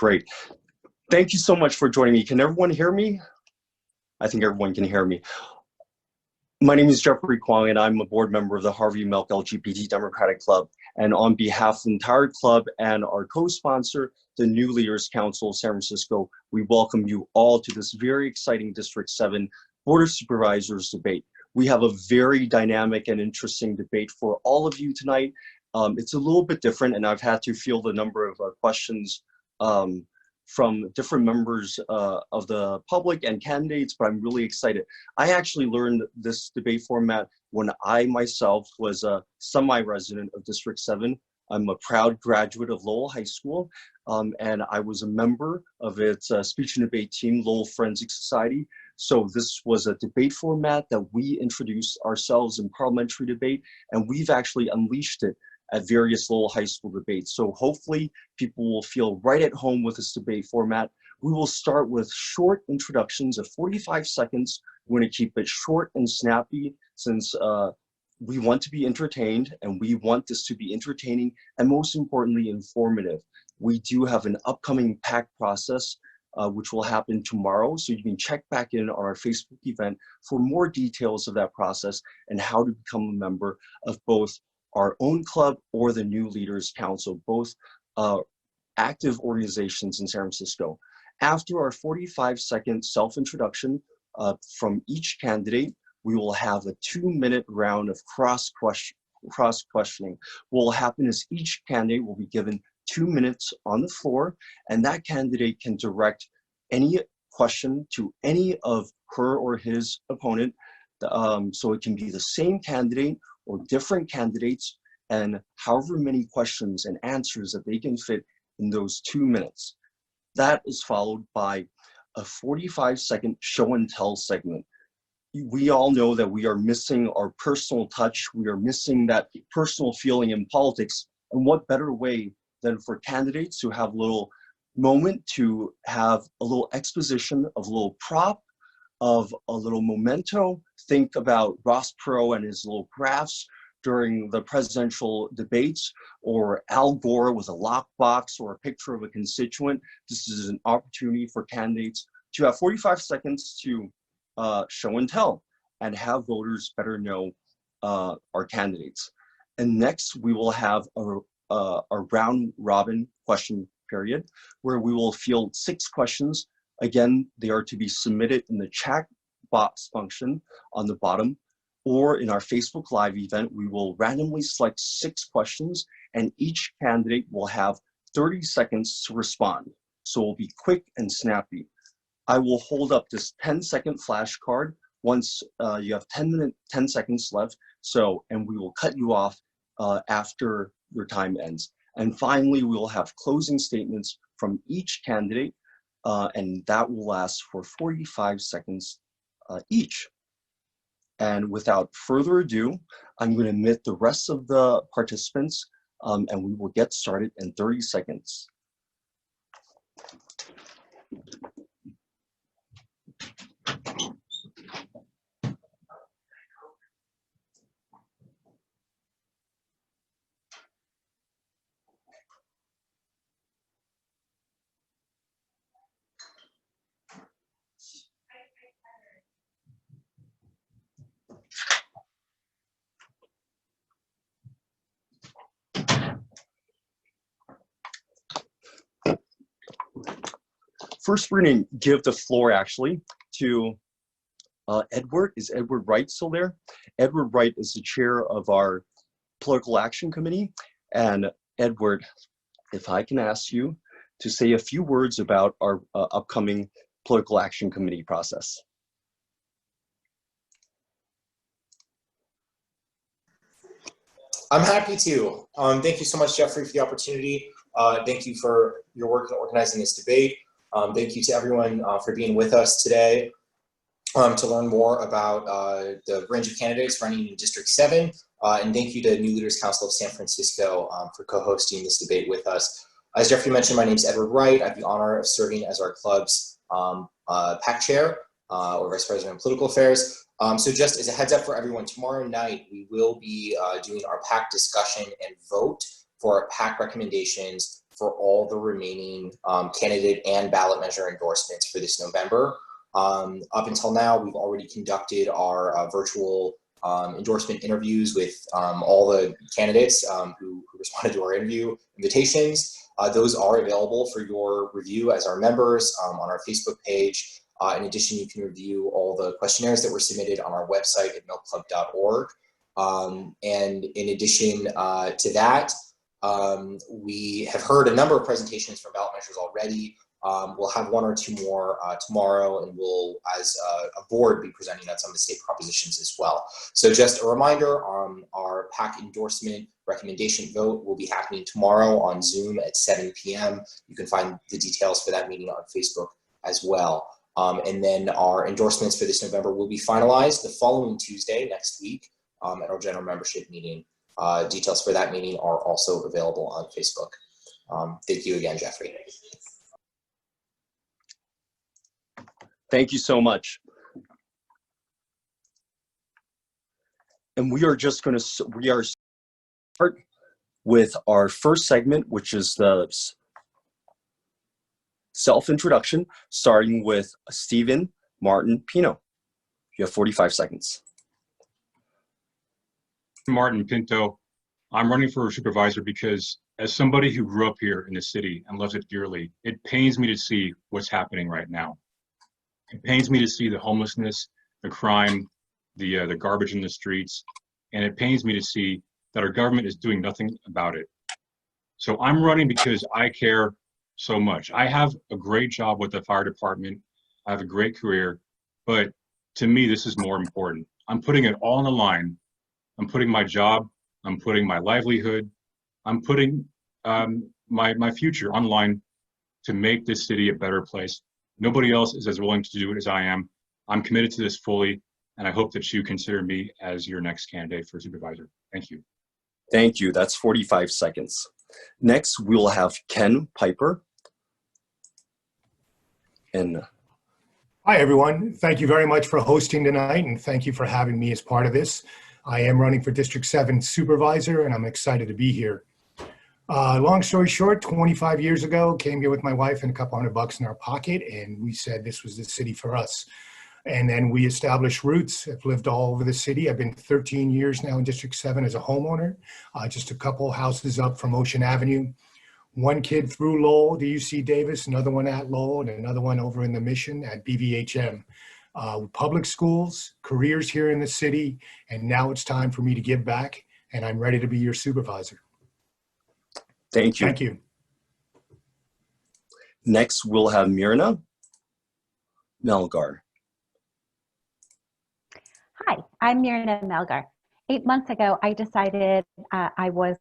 Great. Thank you so much for joining me. Can everyone hear me? I think everyone can hear me. My name is Jeffrey Kwong, and I'm a board member of the Harvey Milk LGBT Democratic Club. And on behalf of the entire club and our co-sponsor, the New Leaders Council of San Francisco, we welcome you all to this very exciting District 7 Board of Supervisors debate. We have a very dynamic and interesting debate for all of you tonight. It's a little bit different, and I've had to field a number of questions from different members of the public and candidates, but I'm really excited. I actually learned this debate format when I myself was a semi-resident of District 7. I'm a proud graduate of Lowell High School, and I was a member of its speech and debate team, Lowell Forensic Society. So this was a debate format that we introduced ourselves in parliamentary debate, and we've actually unleashed it at various Lowell High School debates. So hopefully people will feel right at home with this debate format. We will start with short introductions of 45 seconds. We're going to keep it short and snappy since we want to be entertained, and we want this to be entertaining and most importantly informative. We do have an upcoming PAC process which will happen tomorrow, so you can check back in on our Facebook event for more details of that process and how to become a member of both our own club or the New Leaders Council, both active organizations in San Francisco. After our 45-second self-introduction from each candidate, we will have a 2-minute round of cross-questioning. What will happen is each candidate will be given 2 minutes on the floor, and that candidate can direct any question to any of her or his opponent. So it can be the same candidate or different candidates, and however many questions and answers that they can fit in those 2 minutes. That is followed by a 45-second show and tell segment. We all know that we are missing our personal touch. We are missing that personal feeling in politics. And what better way than for candidates to have a little moment to have a little exposition of a little prop, of a little memento. Think about Ross Perot and his little graphs during the presidential debates, or Al Gore with a lockbox or a picture of a constituent. This is an opportunity for candidates to have 45 seconds to show and tell and have voters better know our candidates. And next we will have a round robin question period where we will field 6 questions. Again, they are to be submitted in the chat box function on the bottom, or in our Facebook Live event, we will randomly select 6 questions, and each candidate will have 30 seconds to respond. So we'll be quick and snappy. I will hold up this 10-second flashcard once you have 10 seconds left. And we will cut you off after your time ends. And finally, we will have closing statements from each candidate, and that will last for 45 seconds each. And without further ado, I'm going to admit the rest of the participants, and we will get started in 30 seconds. First, we're going to give the floor actually to Edward. Is Edward Wright still there? Edward Wright is the chair of our Political Action Committee. And Edward, if I can ask you to say a few words about our upcoming Political Action Committee process. I'm happy to. Thank you so much, Jeffrey, for the opportunity. Thank you for your work in organizing this debate. Thank you to everyone for being with us today to learn more about the range of candidates running in District 7. And thank you to New Leaders Council of San Francisco for co-hosting this debate with us. As Jeffrey mentioned, my name is Edward Wright. I have the honor of serving as our club's PAC chair or Vice President of Political Affairs. So just as a heads up for everyone, tomorrow night we will be doing our PAC discussion and vote for our PAC recommendations for all the remaining candidate and ballot measure endorsements for this November. Up until now, we've already conducted our virtual endorsement interviews with all the candidates who responded to our interview invitations. Those are available for your review as our members on our Facebook page. In addition, you can review all the questionnaires that were submitted on our website at milkclub.org. And in addition to that, we have heard a number of presentations from ballot measures already. We'll have one or two more tomorrow, and we'll, as a board, be presenting on some of the state propositions as well. So just a reminder, our PAC endorsement recommendation vote will be happening tomorrow on Zoom at 7 p.m. You can find the details for that meeting on Facebook as well. And then our endorsements for this November will be finalized the following Tuesday, next week, at our general membership meeting. Details for that meeting are also available on Facebook. Thank you again, Jeffrey. Thank you so much. And we are just going to, start with our first segment, which is the self-introduction, starting with Stephen Martin-Pinto. You have 45 seconds. Martin-Pinto. I'm running for supervisor because as somebody who grew up here in the city and loves it dearly, it pains me to see what's happening right now. It pains me to see the homelessness, the crime, the garbage in the streets, and it pains me to see that our government is doing nothing about it. So I'm running because I care so much. I have a great job with the fire department. I have a great career, but to me, this is more important. I'm putting it all on the line. I'm putting my job, I'm putting my livelihood, I'm putting my future on the line to make this city a better place. Nobody else is as willing to do it as I am. I'm committed to this fully, and I hope that you consider me as your next candidate for supervisor. Thank you. Thank you. That's 45 seconds. Next, we'll have Ken Piper. Hi, everyone. Thank you very much for hosting tonight, and thank you for having me as part of this. I am running for District 7 Supervisor, and I'm excited to be here. Long story short, 25 years ago, came here with my wife and a couple $100 in our pocket, and we said this was the city for us. And then we established roots. I've lived all over the city. I've been 13 years now in District 7 as a homeowner, just a couple houses up from Ocean Avenue. One kid through Lowell to UC Davis, another one at Lowell, and another one over in the Mission at BVHM. Public schools, careers here in the city, and now it's time for me to give back, and I'm ready to be your supervisor. Thank you. Thank you. Next, we'll have Myrna Melgar. Hi, I'm Myrna Melgar. 8 months ago, I decided I was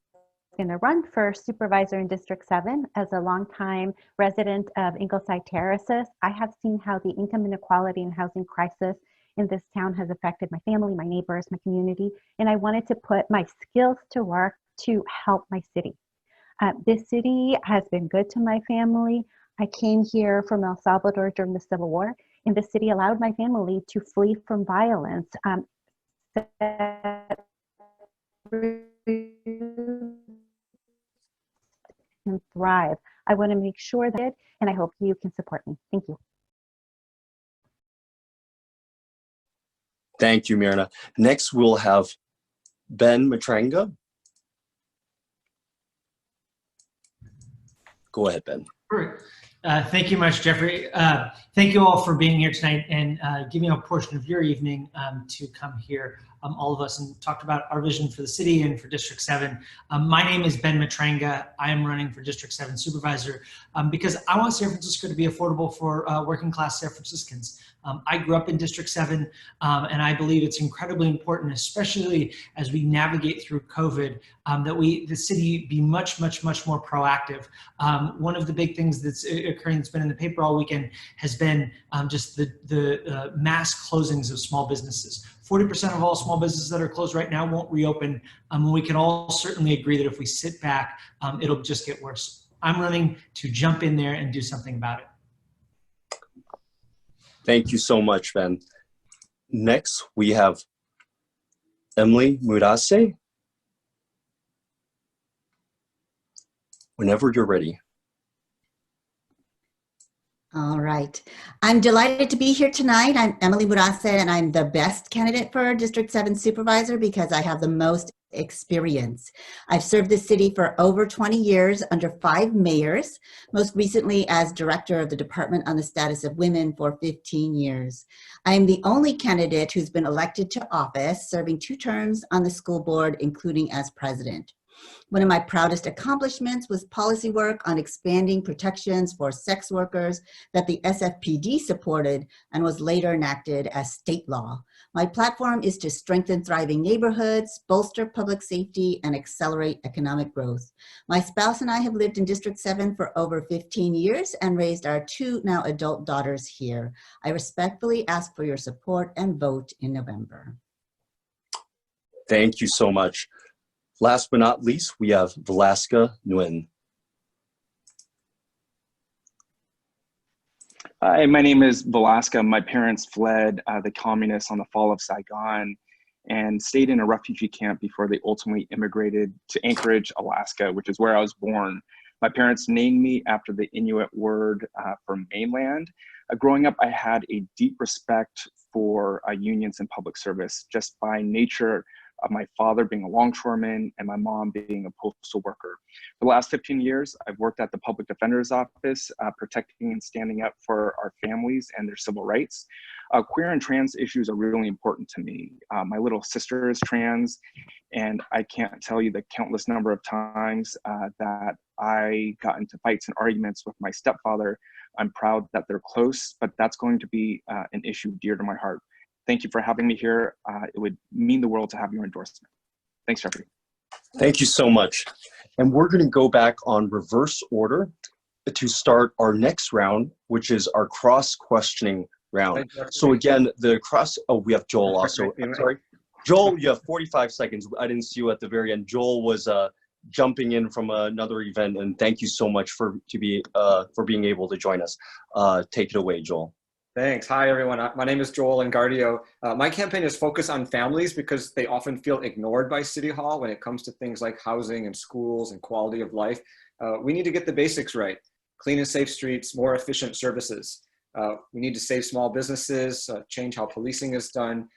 going to run for supervisor in District 7. As a longtime resident of Ingleside Terraces, I have seen how the income inequality and housing crisis in this town has affected my family, my neighbors, my community, and I wanted to put my skills to work to help my city. This city has been good to my family. I came here from El Salvador during the Civil War, and the city allowed my family to flee from violence, and thrive. I want to make sure that, and I hope you can support me. Thank you. Thank you, Myrna. Next, we'll have Ben Matranga. Go ahead, Ben. Great. Thank you much, Jeffrey. Thank you all for being here tonight and giving a portion of your evening to come here, all of us, and talk about our vision for the city and for District 7. My name is Ben Matranga. I am running for District 7 Supervisor because I want San Francisco to be affordable for working class San Franciscans. I grew up in District 7, and I believe it's incredibly important, especially as we navigate through COVID, that the city be much more proactive. One of the big things that's occurring, that's been in the paper all weekend, has been just the mass closings of small businesses. 40% of all small businesses that are closed right now won't reopen. We can all certainly agree that if we sit back, it'll just get worse. I'm running to jump in there and do something about it. Thank you so much, Ben. Next, we have Emily Murase. Whenever you're ready. All right. I'm delighted to be here tonight. I'm Emily Murase, and I'm the best candidate for District 7 Supervisor because I have the most experience. I've served the city for over 20 years under 5 mayors, most recently as Director of the Department on the Status of Women for 15 years. I am the only candidate who's been elected to office, serving 2 terms on the school board, including as president. One of my proudest accomplishments was policy work on expanding protections for sex workers that the SFPD supported and was later enacted as state law. My platform is to strengthen thriving neighborhoods, bolster public safety, and accelerate economic growth. My spouse and I have lived in District 7 for over 15 years and raised our 2 now adult daughters here. I respectfully ask for your support and vote in November. Thank you so much. Last but not least, we have Vilaska Nguyen. Hi, my name is Vilaska. My parents fled the communists on the fall of Saigon and stayed in a refugee camp before they ultimately immigrated to Anchorage, Alaska, which is where I was born. My parents named me after the Inuit word for mainland. Growing up, I had a deep respect for unions and public service just by nature of my father being a longshoreman and my mom being a postal worker. For the last 15 years, I've worked at the Public Defender's Office, protecting and standing up for our families and their civil rights. Queer and trans issues are really important to me. My little sister is trans, and I can't tell you the countless number of times that I got into fights and arguments with my stepfather. I'm proud that they're close, but that's going to be an issue dear to my heart. Thank you for having me here. It would mean the world to have your endorsement. Thanks, Jeffrey. Thank you so much. And we're going to go back on reverse order to start our next round, which is our cross-questioning round. So again, we have Joel also. I'm sorry. Joel, you have 45 seconds. I didn't see you at the very end. Joel was jumping in from another event, and thank you so much for being able to join us. Take it away, Joel. Thanks. Hi, everyone. My name is Joel Engardio. My campaign is focused on families because they often feel ignored by City Hall when it comes to things like housing and schools and quality of life. We need to get the basics right. Clean and safe streets, more efficient services. We need to save small businesses, change how policing is done.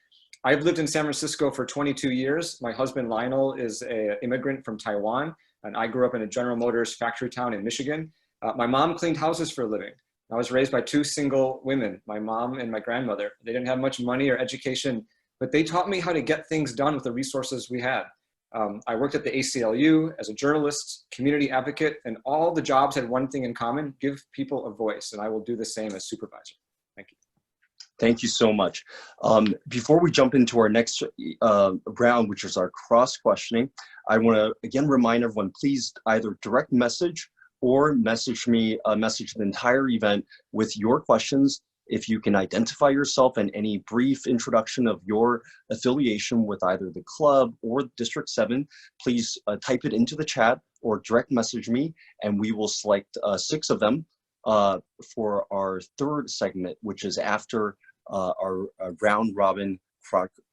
I've lived in San Francisco for 22 years. My husband Lionel is an immigrant from Taiwan, and I grew up in a General Motors factory town in Michigan. My mom cleaned houses for a living. I was raised by 2 single women, my mom and my grandmother. They didn't have much money or education, but they taught me how to get things done with the resources we had. I worked at the ACLU as a journalist, community advocate, and all the jobs had one thing in common: give people a voice, and I will do the same as supervisor. Thank you. Thank you so much. Before we jump into our next round, which is our cross-questioning, I want to again remind everyone, please either direct message or message the entire event with your questions. If you can identify yourself and any brief introduction of your affiliation with either the club or District 7, please type it into the chat or direct message me, and we will select 6 of them for our third segment, which is after our round robin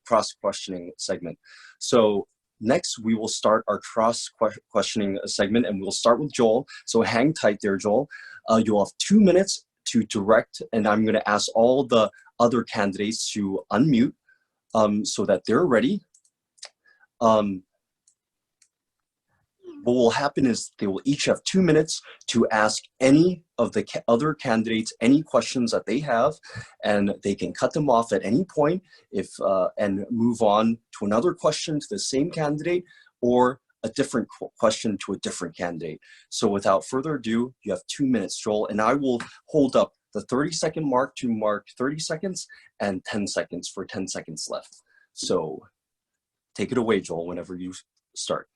cross-questioning segment. So next, we will start our cross-questioning segment, and we'll start with Joel. So hang tight there, Joel. You'll have 2 minutes to direct, and I'm going to ask all the other candidates to unmute so that they're ready. What will happen is they will each have 2 minutes to ask any of the other candidates any questions that they have, and they can cut them off at any point and move on to another question to the same candidate or a different question to a different candidate. So without further ado, you have 2 minutes, Joel, and I will hold up the 30-second mark to mark 30 seconds and 10 seconds for 10 seconds left. So take it away, Joel, whenever you start.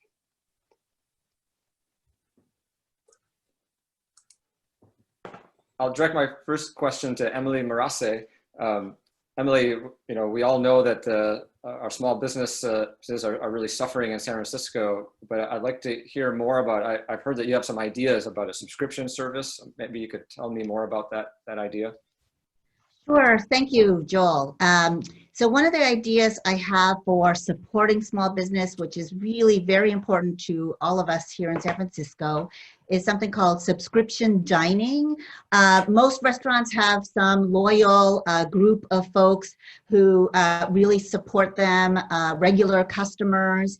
I'll direct my first question to Emily Murase. Emily, we all know that our small businesses are really suffering in San Francisco, but I'd like to hear more about, I've heard that you have some ideas about a subscription service. Maybe you could tell me more about that idea. Sure. Thank you, Joel. So one of the ideas I have for supporting small business, which is really very important to all of us here in San Francisco, is something called subscription dining. Most restaurants have some loyal group of folks who really support them, regular customers.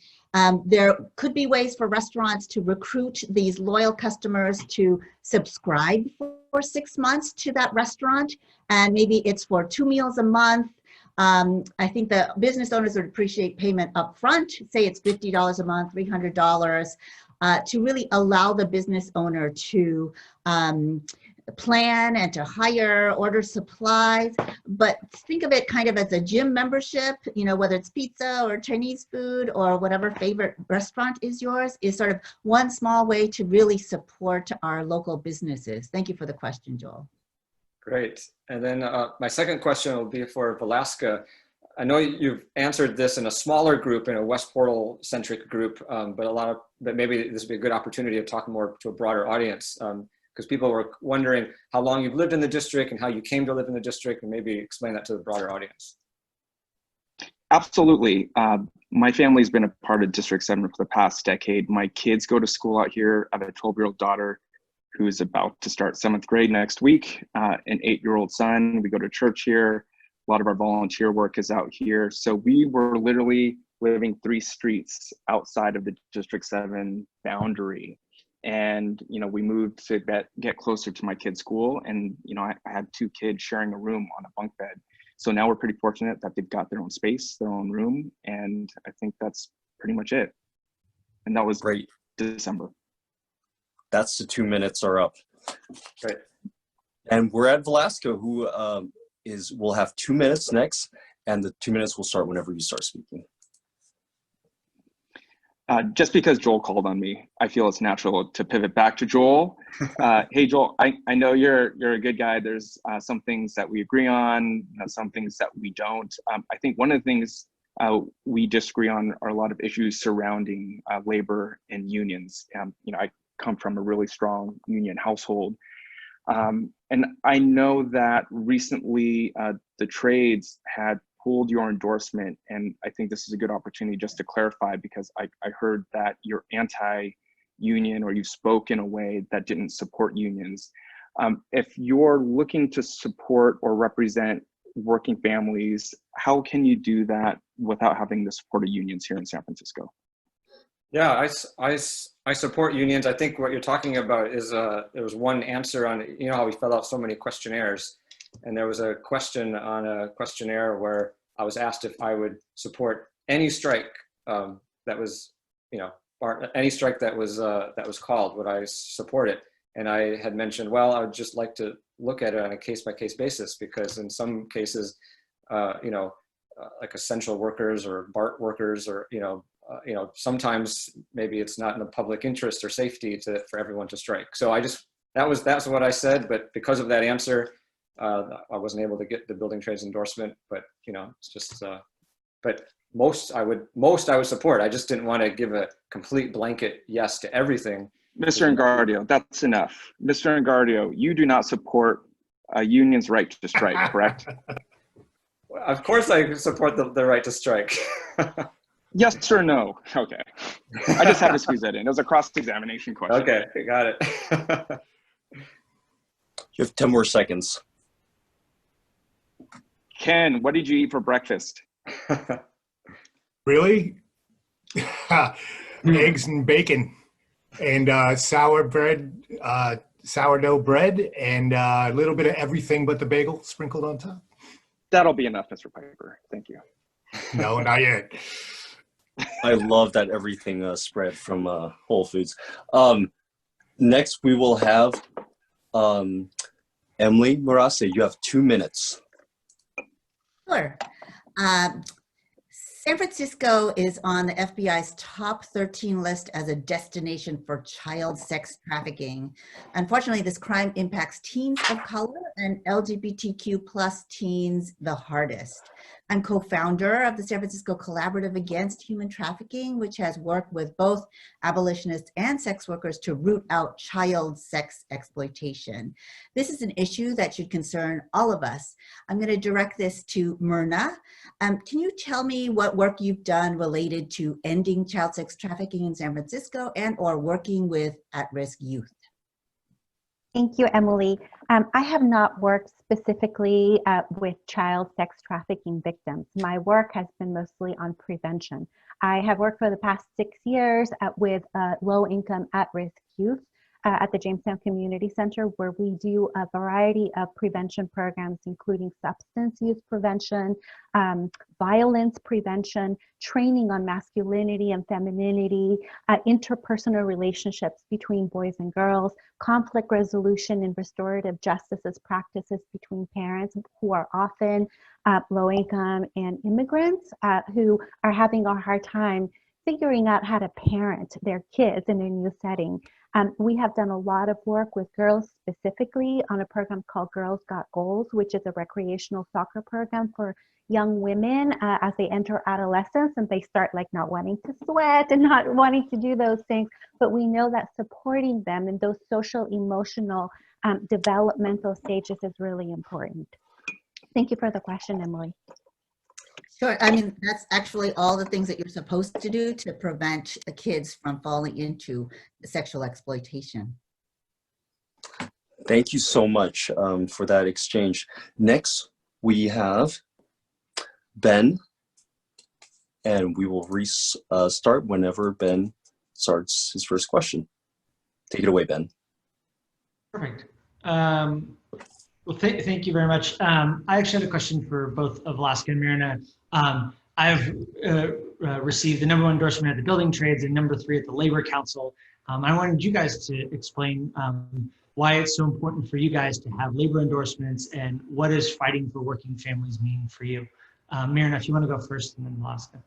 There could be ways for restaurants to recruit these loyal customers to subscribe for 6 months to that restaurant, and maybe it's for 2 meals a month. I think the business owners would appreciate payment up front, say it's $50 a month, $300, to really allow the business owner to plan and to hire, order supplies. But think of it kind of as a gym membership, you know, whether it's pizza or Chinese food or whatever favorite restaurant is yours, is sort of one small way to really support our local businesses. Thank you for the question, Joel. Great. And then my second question will be for Vilaska. I know you've answered this in a smaller group, in a West Portal centric group, but maybe this would be a good opportunity to talk more to a broader audience, because people were wondering how long you've lived in the district and how you came to live in the district, and maybe explain that to the broader audience. Absolutely. My family's been a part of District 7 for the past decade. My kids go to school out here. I have a 12-year-old daughter who's about to start 7th grade next week, an 8-year-old son. We go to church here. A lot of our volunteer work is out here. So we were literally living 3 streets outside of the District 7 boundary. And, you know, we moved to get closer to my kid's school. And, you know, I had 2 kids sharing a room on a bunk bed. So now we're pretty fortunate that they've got their own space, their own room. And I think that's pretty much it. And that was Great. December. That's the 2 minutes are up. Great. And we're at Vilaska, who will have 2 minutes next, and the 2 minutes will start whenever you start speaking. Just because Joel called on me, I feel it's natural to pivot back to Joel. Hey, Joel, I know you're a good guy. There's some things that we agree on, some things that we don't. I think one of the things we disagree on are a lot of issues surrounding labor and unions. You know, I come from a really strong union household. And I know that recently the trades had pulled your endorsement, and I think this is a good opportunity just to clarify, because I heard that you're anti-union, or you spoke in a way that didn't support unions. If you're looking to support or represent working families, how can you do that without having the support of unions here in San Francisco? Yeah, I support unions. I think what you're talking about is there was one answer on, you know how we fill out so many questionnaires, and there was a question on a questionnaire where I was asked if I would support any strike that was, you know, or any strike that was called. Would I support it? And I had mentioned, well, I would just like to look at it on a case-by-case basis, because in some cases, you know, like essential workers or BART workers, or you know, sometimes maybe it's not in the public interest or safety for everyone to strike. So that's what I said. But because of that answer, I wasn't able to get the building trades endorsement. But you know, it's just. But most I would support. I just didn't want to give a complete blanket yes to everything. Mr. Engardio, that's enough. Mr. Engardio, you do not support a union's right to strike, correct? Of course, I support the right to strike. Yes or no? Okay. I just had to squeeze that in. It was a cross-examination question. Okay, got it. You have 10 more seconds. Ken, what did you eat for breakfast? Really? Eggs and bacon and sourdough bread, and a little bit of everything but the bagel sprinkled on top. That'll be enough, Mr. Piper. Thank you. No, not yet. I love that everything spread from Whole Foods. Next, we will have Emily Murase. You have 2 minutes. Sure. San Francisco is on the FBI's top 13 list as a destination for child sex trafficking. Unfortunately, this crime impacts teens of color and LGBTQ plus teens the hardest. I'm co-founder of the San Francisco Collaborative Against Human Trafficking, which has worked with both abolitionists and sex workers to root out child sex exploitation. This is an issue that should concern all of us. I'm going to direct this to Myrna. Can you tell me what work you've done related to ending child sex trafficking in San Francisco and or working with at-risk youth? Thank you, Emily. I have not worked specifically with child sex trafficking victims. My work has been mostly on prevention. I have worked for the past 6 years with low-income, at-risk youth at the Jamestown Community Center, where we do a variety of prevention programs, including substance use prevention, violence prevention, training on masculinity and femininity, interpersonal relationships between boys and girls, conflict resolution and restorative justice as practices between parents who are often low income and immigrants who are having a hard time figuring out how to parent their kids in a new setting. We have done a lot of work with girls specifically on a program called Girls Got Goals, which is a recreational soccer program for young women as they enter adolescence and they start like not wanting to sweat and not wanting to do those things. But we know that supporting them in those social, emotional, developmental stages is really important. Thank you for the question, Emily. Sure. I mean, that's actually all the things that you're supposed to do to prevent kids from falling into sexual exploitation. Thank you so much for that exchange. Next, we have Ben, and we will start whenever Ben starts his first question. Take it away, Ben. Perfect. Well, thank you very much. I actually had a question for both Vilaska and Myrna. I've received the #1 endorsement at the Building Trades and #3 at the Labor Council. I wanted you guys to explain why it's so important for you guys to have labor endorsements and what does fighting for working families mean for you. Myrna, if you want to go first and then Vilaska.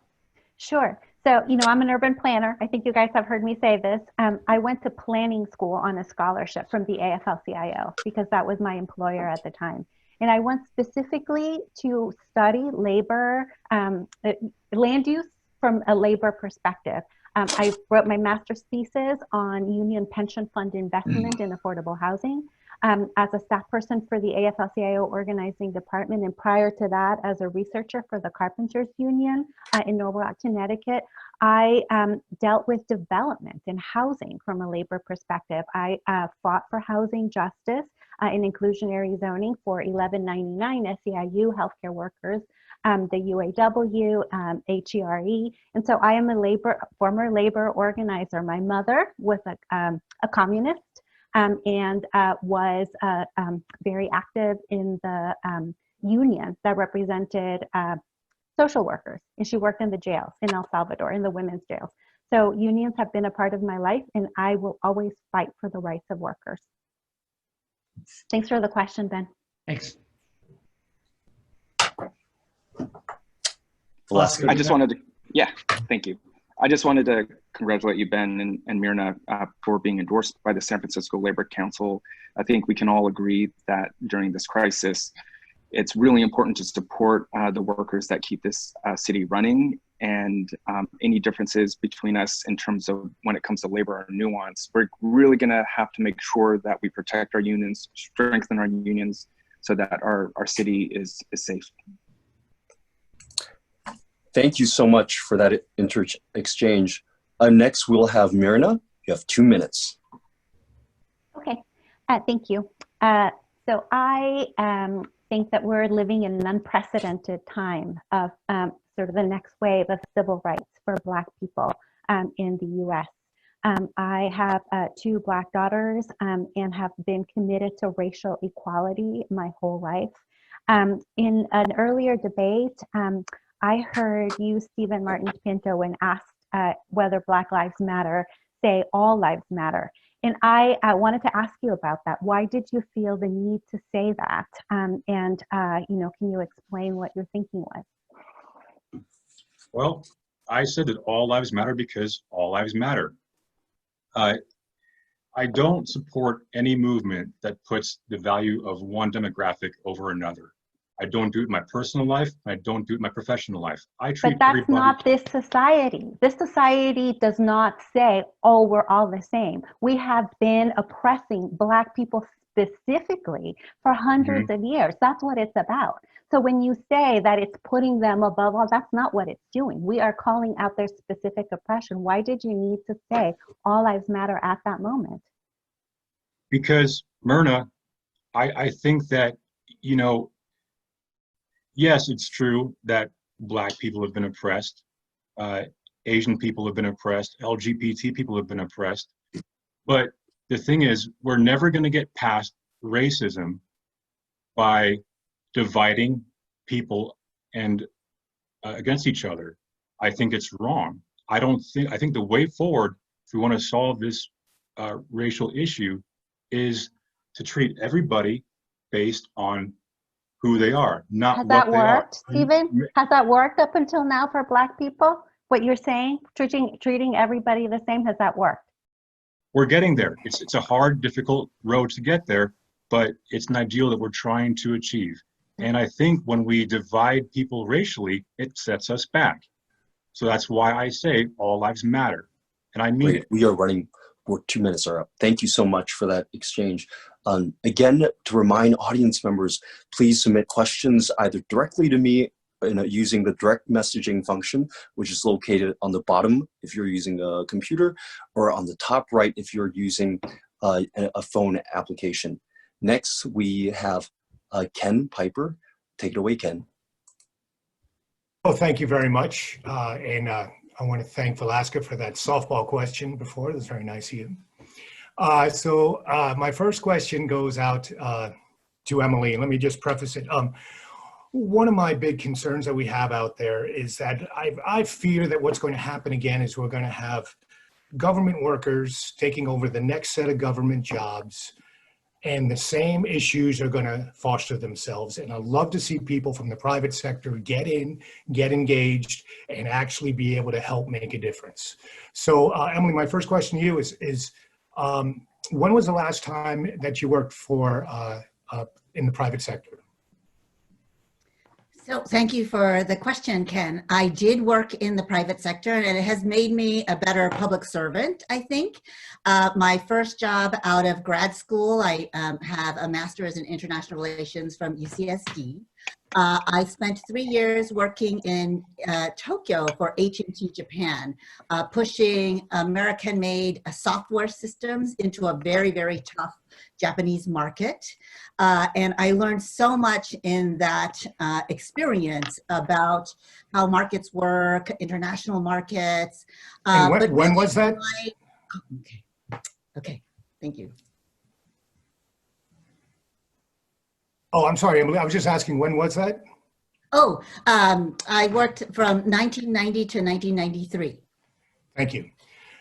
Sure. So, I'm an urban planner. I think you guys have heard me say this. I went to planning school on a scholarship from the AFL-CIO because that was my employer at the time. And I went specifically to study labor, land use from a labor perspective. I wrote my master's thesis on union pension fund investment in affordable housing. As a staff person for the AFL-CIO organizing department, and prior to that, as a researcher for the Carpenters Union in Norwalk, Connecticut, I dealt with development and housing from a labor perspective. I fought for housing justice and inclusionary zoning for 1199 SEIU healthcare workers, the UAW, HERE, and so I am a former labor organizer. My mother was a communist. And was very active in the union that represented social workers. And she worked in the jails in El Salvador, in the women's jails. So unions have been a part of my life, and I will always fight for the rights of workers. Thanks for the question, Ben. Thanks. I just wanted to, thank you. I just wanted to congratulate you, Ben and Myrna, for being endorsed by the San Francisco Labor Council. I think we can all agree that during this crisis, it's really important to support the workers that keep this city running, and any differences between us in terms of when it comes to labor are nuanced. We're really gonna have to make sure that we protect our unions, strengthen our unions so that our city is safe. Thank you so much for that exchange. Next, we'll have Myrna. You have 2 minutes. Okay, thank you. So I think that we're living in an unprecedented time of sort of the next wave of civil rights for Black people in the US. I have 2 Black daughters and have been committed to racial equality my whole life. In an earlier debate, I heard you, Stephen Martin-Pinto, when asked whether Black Lives Matter, say all lives matter. And I wanted to ask you about that. Why did you feel the need to say that? And can you explain what your thinking was? Well, I said that all lives matter because all lives matter. I don't support any movement that puts the value of one demographic over another. I don't do it in my personal life. I don't do it in my professional life. I treat But that's everybody. not this society. This society does not say, oh, we're all the same. We have been oppressing Black people specifically for hundreds of years. That's what it's about. So when you say that it's putting them above all, that's not what it's doing. We are calling out their specific oppression. Why did you need to say all lives matter at that moment? Because Myrna, I think that, you know, yes, it's true that Black people have been oppressed, Asian people have been oppressed, LGBT people have been oppressed. But the thing is, we're never going to get past racism by dividing people and against each other. I think it's wrong. I think the way forward, if we want to solve this racial issue, is to treat everybody based on who they are, not Has what that they are. worked, Stephen? Has that worked up until now for Black people? What you're saying, treating everybody the same, has that worked? We're getting there. It's a hard, difficult road to get there, but it's an ideal that we're trying to achieve. And I think when we divide people racially, it sets us back. So that's why I say all lives matter. And I mean Great. We are running, we're 2 minutes are up. Thank you so much for that exchange. Again, to remind audience members, please submit questions either directly to me using the direct messaging function, which is located on the bottom if you're using a computer, or on the top right if you're using a phone application. Next, we have Ken Piper. Take it away, Ken. Oh, thank you very much. I want to thank Vilaska for that softball question before. It was very nice of you. My first question goes out to Emily. Let me just preface it. One of my big concerns that we have out there is that I fear that what's going to happen again is we're going to have government workers taking over the next set of government jobs, and the same issues are going to foster themselves. And I'd love to see people from the private sector get in, get engaged, and actually be able to help make a difference. So Emily, my first question to you is when was the last time that you worked for in the private sector? So thank you for the question, Ken. I did work in the private sector, and it has made me a better public servant, I think. My first job out of grad school, I have a master's in international relations from UCSD. I spent 3 years working in Tokyo for H&T Japan, pushing American-made software systems into a very, very tough Japanese market. And I learned so much in that experience about how markets work, international markets. And when was that? Okay, thank you. Oh, I'm sorry, Emily. I was just asking, when was that? Oh, I worked from 1990 to 1993. Thank you.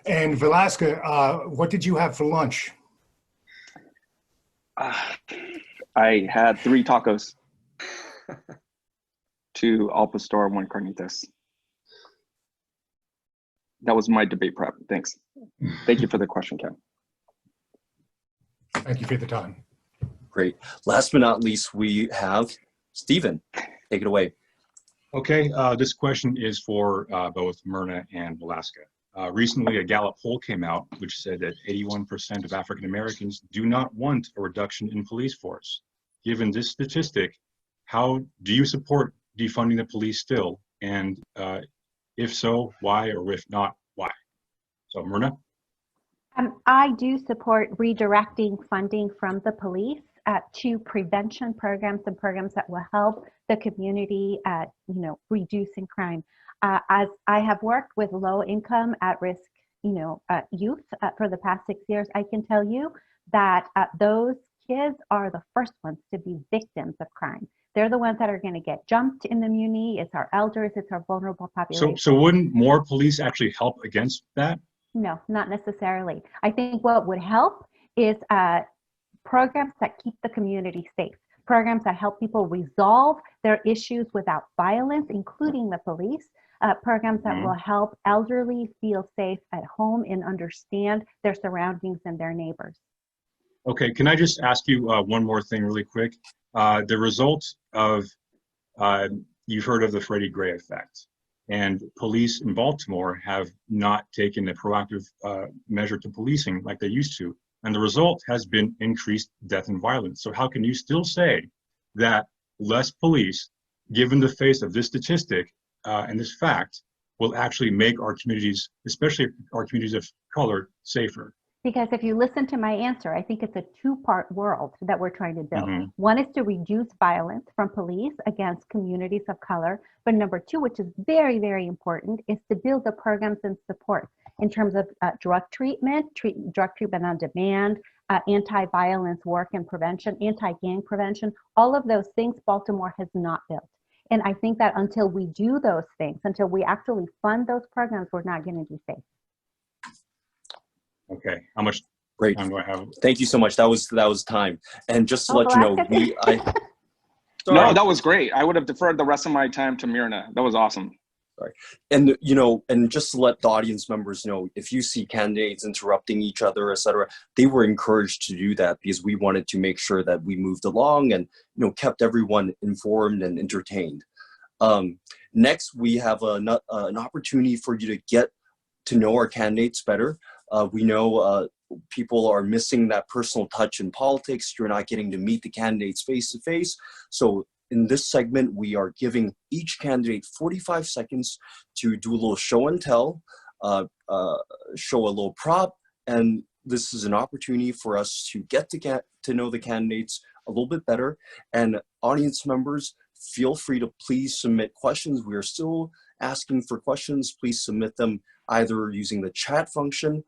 And Vilaska, what did you have for lunch? I had 3 tacos, 2 al pastor, 1 carnitas. That was my debate prep. Thanks. Thank you for the question, Ken. Thank you for the time. Great. Last but not least, we have Stephen. Take it away. Okay, this question is for both Myrna and Vilaska. Recently, a Gallup poll came out which said that 81% of African Americans do not want a reduction in police force. Given this statistic, how do you support defunding the police still? And if so, why? Or if not, why? So, Myrna? I do support redirecting funding from the police to prevention programs and programs that will help the community at, reducing crime. As I have worked with low income, at risk, youth for the past 6 years, I can tell you that those kids are the first ones to be victims of crime. They're the ones that are going to get jumped in the muni. It's our elders, it's our vulnerable population. So wouldn't more police actually help against that? No, not necessarily. I think what would help is programs that keep the community safe, programs that help people resolve their issues without violence, including the police, programs that will help elderly feel safe at home and understand their surroundings and their neighbors. Okay, can I just ask you one more thing really quick? The results of, you've heard of the Freddie Gray effect, and police in Baltimore have not taken a proactive measure to policing like they used to. And the result has been increased death and violence. So how can you still say that less police, given the face of this statistic and this fact, will actually make our communities, especially our communities of color, safer? Because if you listen to my answer, I think it's a two-part world that we're trying to build. Mhm. One is to reduce violence from police against communities of color. But number two, which is very, very important, is to build the programs and support in terms of drug treatment on demand, anti-violence work and prevention, anti-gang prevention, all of those things Baltimore has not built. And I think that until we do those things, until we actually fund those programs, we're not going to be safe. Okay, how much Great. time do I have? Thank you so much. That was time. And just to let you know, No, that was great. I would have deferred the rest of my time to Myrna. That was awesome. Sorry. And, and just to let the audience members know, if you see candidates interrupting each other, etc., they were encouraged to do that because we wanted to make sure that we moved along and, kept everyone informed and entertained. Next, we have an opportunity for you to get to know our candidates better. We know people are missing that personal touch in politics. You're not getting to meet the candidates face to face. So in this segment, we are giving each candidate 45 seconds to do a little show and tell, show a little prop, and this is an opportunity for us to get to know the candidates a little bit better. And audience members, feel free to please submit questions. We are still asking for questions. Please submit them either using the chat function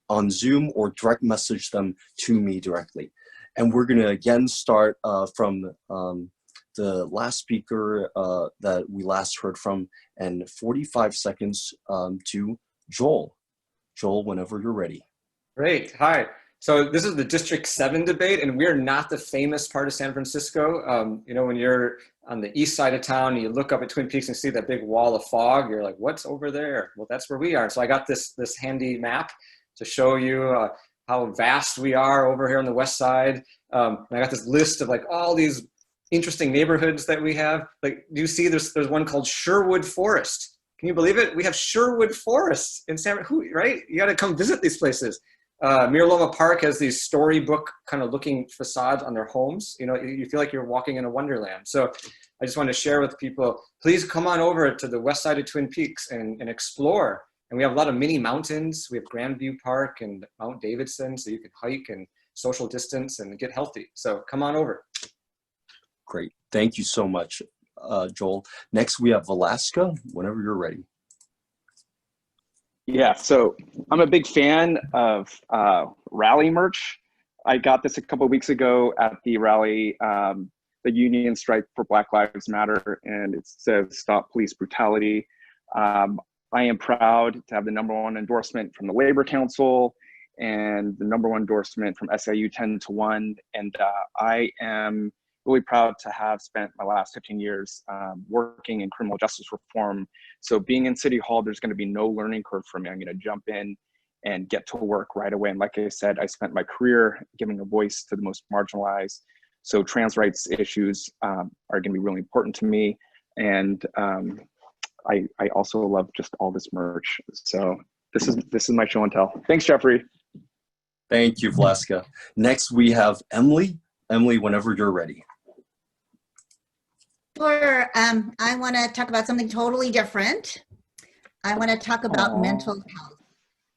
on Zoom or direct message them to me directly. And we're going to again start from the last speaker that we last heard from, and 45 seconds to Joel. Joel, whenever you're ready. Great. Hi. So this is the District 7 debate, and we're not the famous part of San Francisco. When you're on the east side of town, and you look up at Twin Peaks and see that big wall of fog, you're like, what's over there? Well, that's where we are. So I got this handy map to show you how vast we are over here on the west side. And I got this list of like all these interesting neighborhoods that we have. Like, do you see there's one called Sherwood Forest? Can you believe it? We have Sherwood Forest in San Francisco, right? You got to come visit these places. Miraloma Park has these storybook kind of looking facades on their homes. You feel like you're walking in a wonderland. So I just want to share with people, please come on over to the west side of Twin Peaks and explore. And we have a lot of mini mountains. We have Grandview Park and Mount Davidson, so you can hike and social distance and get healthy. So come on over. Great. Thank you so much, Joel. Next, we have Vilaska, whenever you're ready. Yeah, so I'm a big fan of rally merch. I got this a couple of weeks ago at the rally, the Union Strike for Black Lives Matter, and it says "Stop Police Brutality." I am proud to have the #1 endorsement from the Labor Council and the #1 endorsement from SIU 10-1, and I am really proud to have spent my last 15 years working in criminal justice reform. So being in City Hall, there's going to be no learning curve for me. I'm going to jump in and get to work right away. And like I said, I spent my career giving a voice to the most marginalized. So trans rights issues are going to be really important to me. And I also love just all this merch. So this is my show and tell. Thanks, Jeffrey. Thank you, Vilaska. Next, we have Emily. Emily, whenever you're ready. Sure. I want to talk about something totally different. I want to talk about mental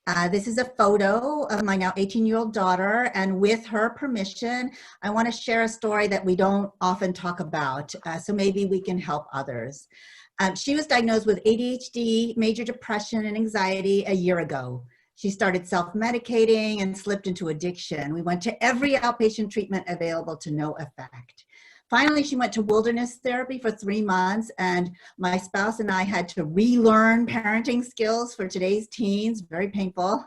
health. This is a photo of my now 18-year-old daughter, and with her permission, I want to share a story that we don't often talk about, so maybe we can help others. She was diagnosed with ADHD, major depression, and anxiety a year ago. She started self-medicating and slipped into addiction. We went to every outpatient treatment available to no effect. Finally, she went to wilderness therapy for 3 months, and my spouse and I had to relearn parenting skills for today's teens, very painful.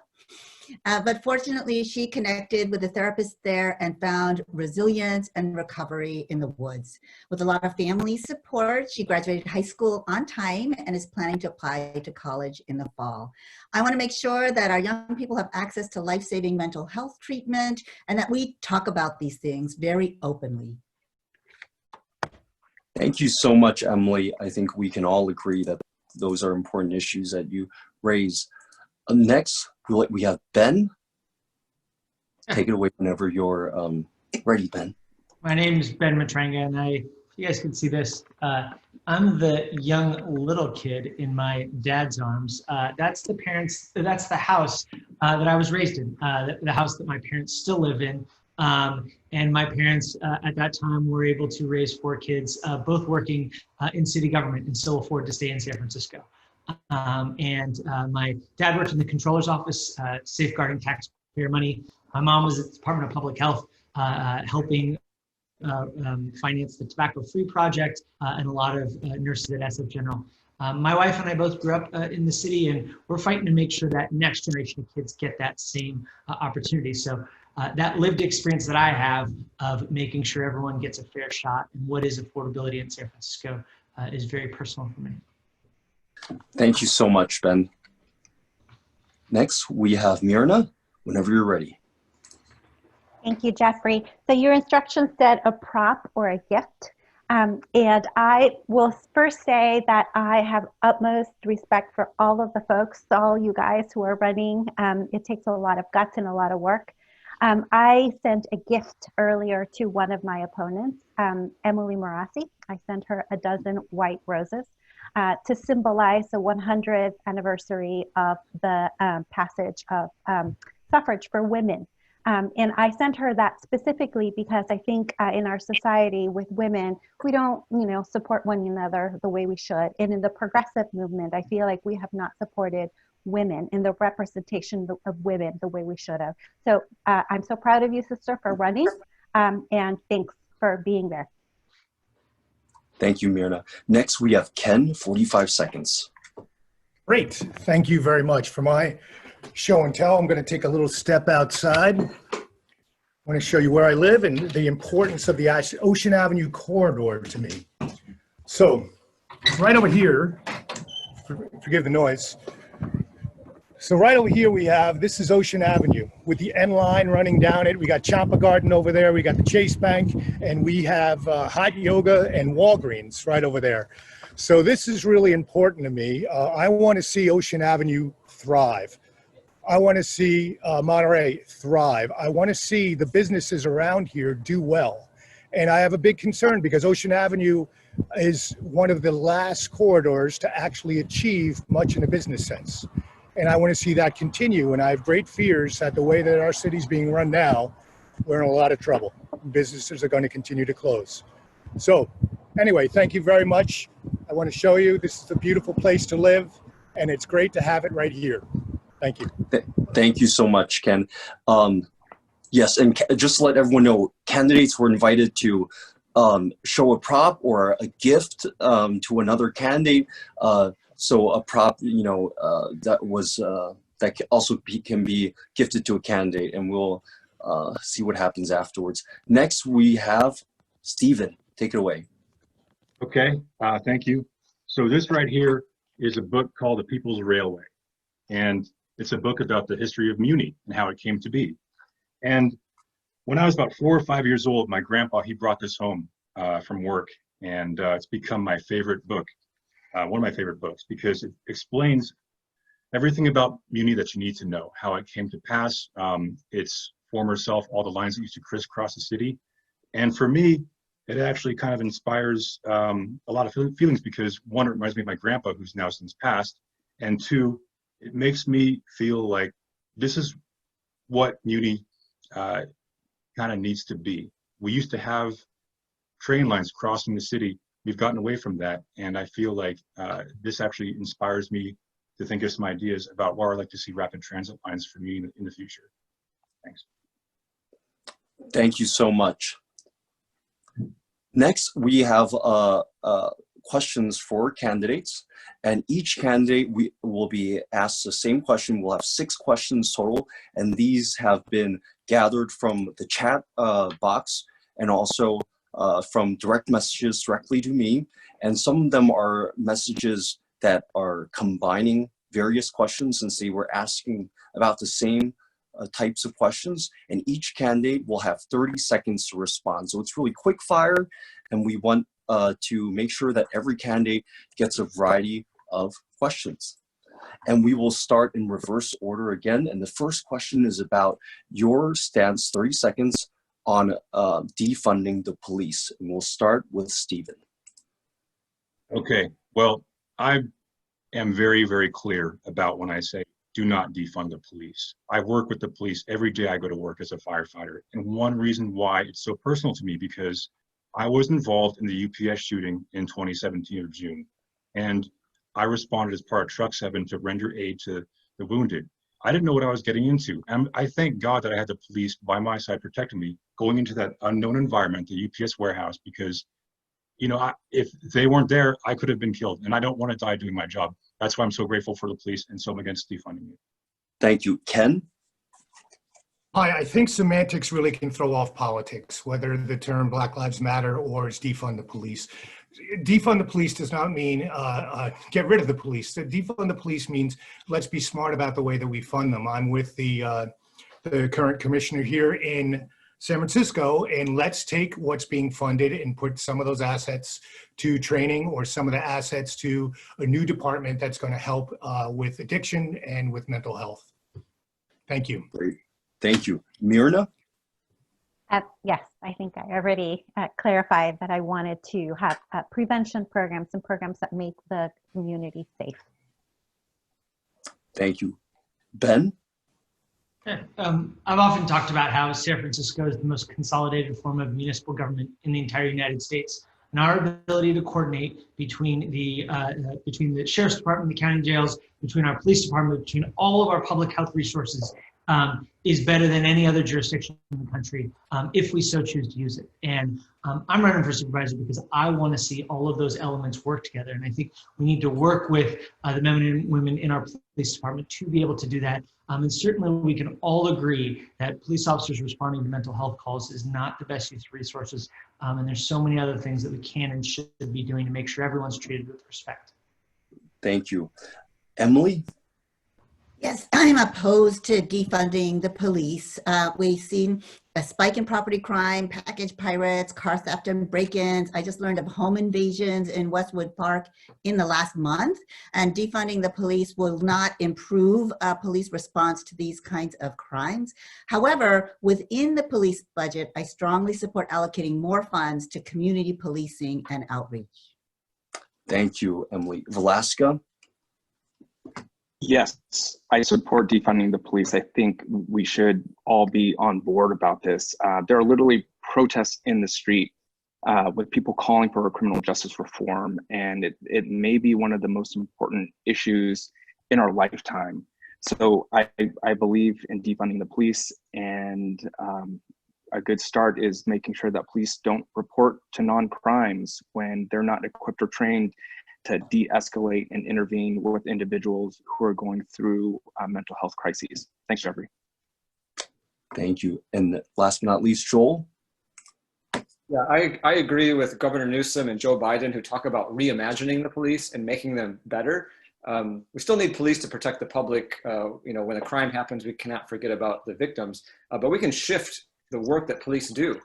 But fortunately, she connected with a therapist there and found resilience and recovery in the woods. With a lot of family support, she graduated high school on time and is planning to apply to college in the fall. I want to make sure that our young people have access to life-saving mental health treatment and that we talk about these things very openly. Thank you so much, Emily. I think we can all agree that those are important issues that you raise. Next, we have Ben. Take it away whenever you're ready, Ben. My name is Ben Matranga, and you guys can see this. I'm the young little kid in my dad's arms. That's the house that I was raised in, the house that my parents still live in. And my parents at that time were able to raise 4 kids, both working in city government and still afford to stay in San Francisco. My dad worked in the controller's office, safeguarding taxpayer money. My mom was at the Department of Public Health, helping finance the Tobacco Free Project and a lot of nurses at SF General. My wife and I both grew up in the city, and we're fighting to make sure that next generation of kids get that same opportunity. So that lived experience that I have of making sure everyone gets a fair shot and what is affordability in San Francisco is very personal for me. Thank you so much, Ben. Next, we have Myrna, whenever you're ready. Thank you, Jeffrey. So your instructions said a prop or a gift. And I will first say that I have utmost respect for all of the folks, all you guys who are running. It takes a lot of guts and a lot of work. I sent a gift earlier to one of my opponents, Emily Murase. I sent her a dozen white roses to symbolize the 100th anniversary of the passage of suffrage for women. And I sent her that specifically because I think in our society with women, we don't, support one another the way we should. And in the progressive movement, I feel like we have not supported women in the representation of women the way we should have. So I'm so proud of you, sister, for running, and thanks for being there. Thank you, Myrna. Next, we have Ken, 45 seconds. Great. Thank you very much. For my show and tell, I'm going to take a little step outside. I want to show you where I live and the importance of the Ocean Avenue corridor to me. So right over here, forgive the noise. So right over here we have, this is Ocean Avenue with the N line running down it. We got Champa Garden over there. We got the Chase Bank, and we have hot yoga and Walgreens right over there. So this is really important to me. I want to see Ocean Avenue thrive. I want to see Monterey thrive. I want to see the businesses around here do well. And I have a big concern because Ocean Avenue is one of the last corridors to actually achieve much in a business sense. And I want to see that continue. And I have great fears that the way that our city's being run now, we're in a lot of trouble. Businesses are going to continue to close. So anyway, thank you very much. I want to show you this is a beautiful place to live, and it's great to have it right here. Thank you. Thank you so much, Ken. Yes, and just to let everyone know, candidates were invited to show a prop or a gift to another candidate. So a prop, that was that also can be gifted to a candidate, and we'll see what happens afterwards. Next, we have Stephen. Take it away. Okay, thank you. So this right here is a book called The People's Railway, and it's a book about the history of Muni and how it came to be. And when I was about 4 or 5 years old, my grandpa, he brought this home from work, and it's become my favorite book. One of my favorite books, because it explains everything about Muni that you need to know, how it came to pass, its former self, all the lines that used to crisscross the city. And for me, it actually kind of inspires a lot of feelings because one, it reminds me of my grandpa who's now since passed, and two, it makes me feel like this is what Muni kind of needs to be. We used to have train lines crossing the city. We've gotten away from that, and I feel like this actually inspires me to think of some ideas about where I'd like to see rapid transit lines for me in the future. Thanks. Thank you so much. Next, we have questions for candidates, and each candidate will be asked the same question. We'll have 6 questions total, and these have been gathered from the chat box and also from direct messages directly to me, and some of them are messages that are combining various questions since they were asking about the same types of questions, and each candidate will have 30 seconds to respond. So it's really quick fire, and we want to make sure that every candidate gets a variety of questions. And we will start in reverse order again, and the first question is about your stance, 30 seconds, on defunding the police. And we'll start with Stephen. Okay, well, I am very, very clear about when I say do not defund the police. I work with the police every day I go to work as a firefighter. And one reason why it's so personal to me, because I was involved in the UPS shooting in 2017 of June. And I responded as part of Truck 7 to render aid to the wounded. I didn't know what I was getting into. And I thank God that I had the police by my side protecting me going into that unknown environment, the UPS warehouse, because you know, if they weren't there, I could have been killed, and I don't want to die doing my job. That's why I'm so grateful for the police and so I'm against defunding it. Thank you. Ken? Hi, I think semantics really can throw off politics, whether the term Black Lives Matter or it's defund the police. Defund the police does not mean get rid of the police. Defund the police means let's be smart about the way that we fund them. I'm with the current commissioner here in San Francisco, and let's take what's being funded and put some of those assets to training or some of the assets to a new department that's going to help with addiction and with mental health. Thank you. Great. Thank you. Myrna? Yes, I think I already clarified that I wanted to have prevention programs and programs that make the community safe. Thank you. Ben? I've often talked about how San Francisco is the most consolidated form of municipal government in the entire United States. And our ability to coordinate between the sheriff's department, the county jails, between our police department, between all of our public health resources is better than any other jurisdiction in the country if we so choose to use it. And I'm running for supervisor because I want to see all of those elements work together. And I think we need to work with the men and women in our police department to be able to do that. And certainly we can all agree that police officers responding to mental health calls is not the best use of resources. And there's so many other things that we can and should be doing to make sure everyone's treated with respect. Thank you. Emily? Yes, I'm opposed to defunding the police. We've seen a spike in property crime, package pirates, car theft and break-ins. I just learned of home invasions in Westwood Park in the last month, and defunding the police will not improve police response to these kinds of crimes. However, within the police budget, I strongly support allocating more funds to community policing and outreach. Thank you, Emily. Vilaska? Yes, I support defunding the police. I think we should all be on board about this. There are literally protests in the street with people calling for criminal justice reform, and it may be one of the most important issues in our lifetime. So I believe in defunding the police, and a good start is making sure that police don't report to non-crimes when they're not equipped or trained to de-escalate and intervene with individuals who are going through mental health crises. Thanks, Jeffrey. Thank you. And last but not least, Joel? Yeah, I agree with Governor Newsom and Joe Biden, who talk about reimagining the police and making them better. We still need police to protect the public. When a crime happens, we cannot forget about the victims, but we can shift the work that police do.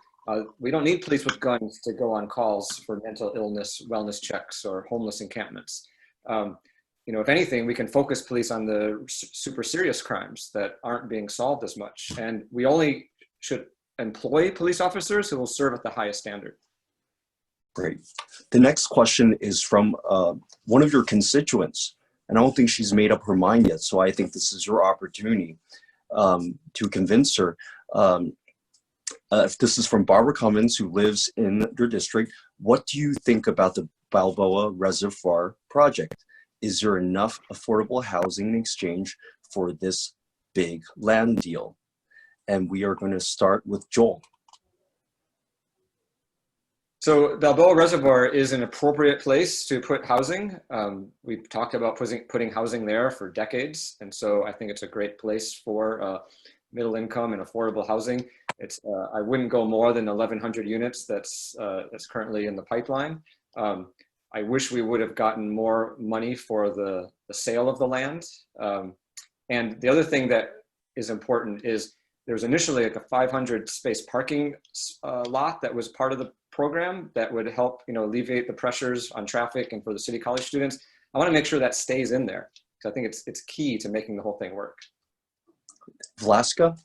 We don't need police with guns to go on calls for mental illness, wellness checks, or homeless encampments. If anything, we can focus police on the super serious crimes that aren't being solved as much. And we only should employ police officers who will serve at the highest standard. Great. The next question is from one of your constituents, and I don't think she's made up her mind yet, so I think this is your opportunity to convince her. This is from Barbara Cummins, who lives in your district. What do you think about the Balboa Reservoir project? Is there enough affordable housing in exchange for this big land deal? And we are going to start with Joel. So Balboa Reservoir is an appropriate place to put housing. We've talked about putting housing there for decades. And so I think it's a great place for middle income and affordable housing. I wouldn't go more than 1,100 units that's currently in the pipeline. I wish we would have gotten more money for the sale of the land. And the other thing that is important is there's initially like a 500 space parking lot that was part of the program that would help alleviate the pressures on traffic and for the City College students. I want to make sure that stays in there because I think it's key to making the whole thing work. Vilaska?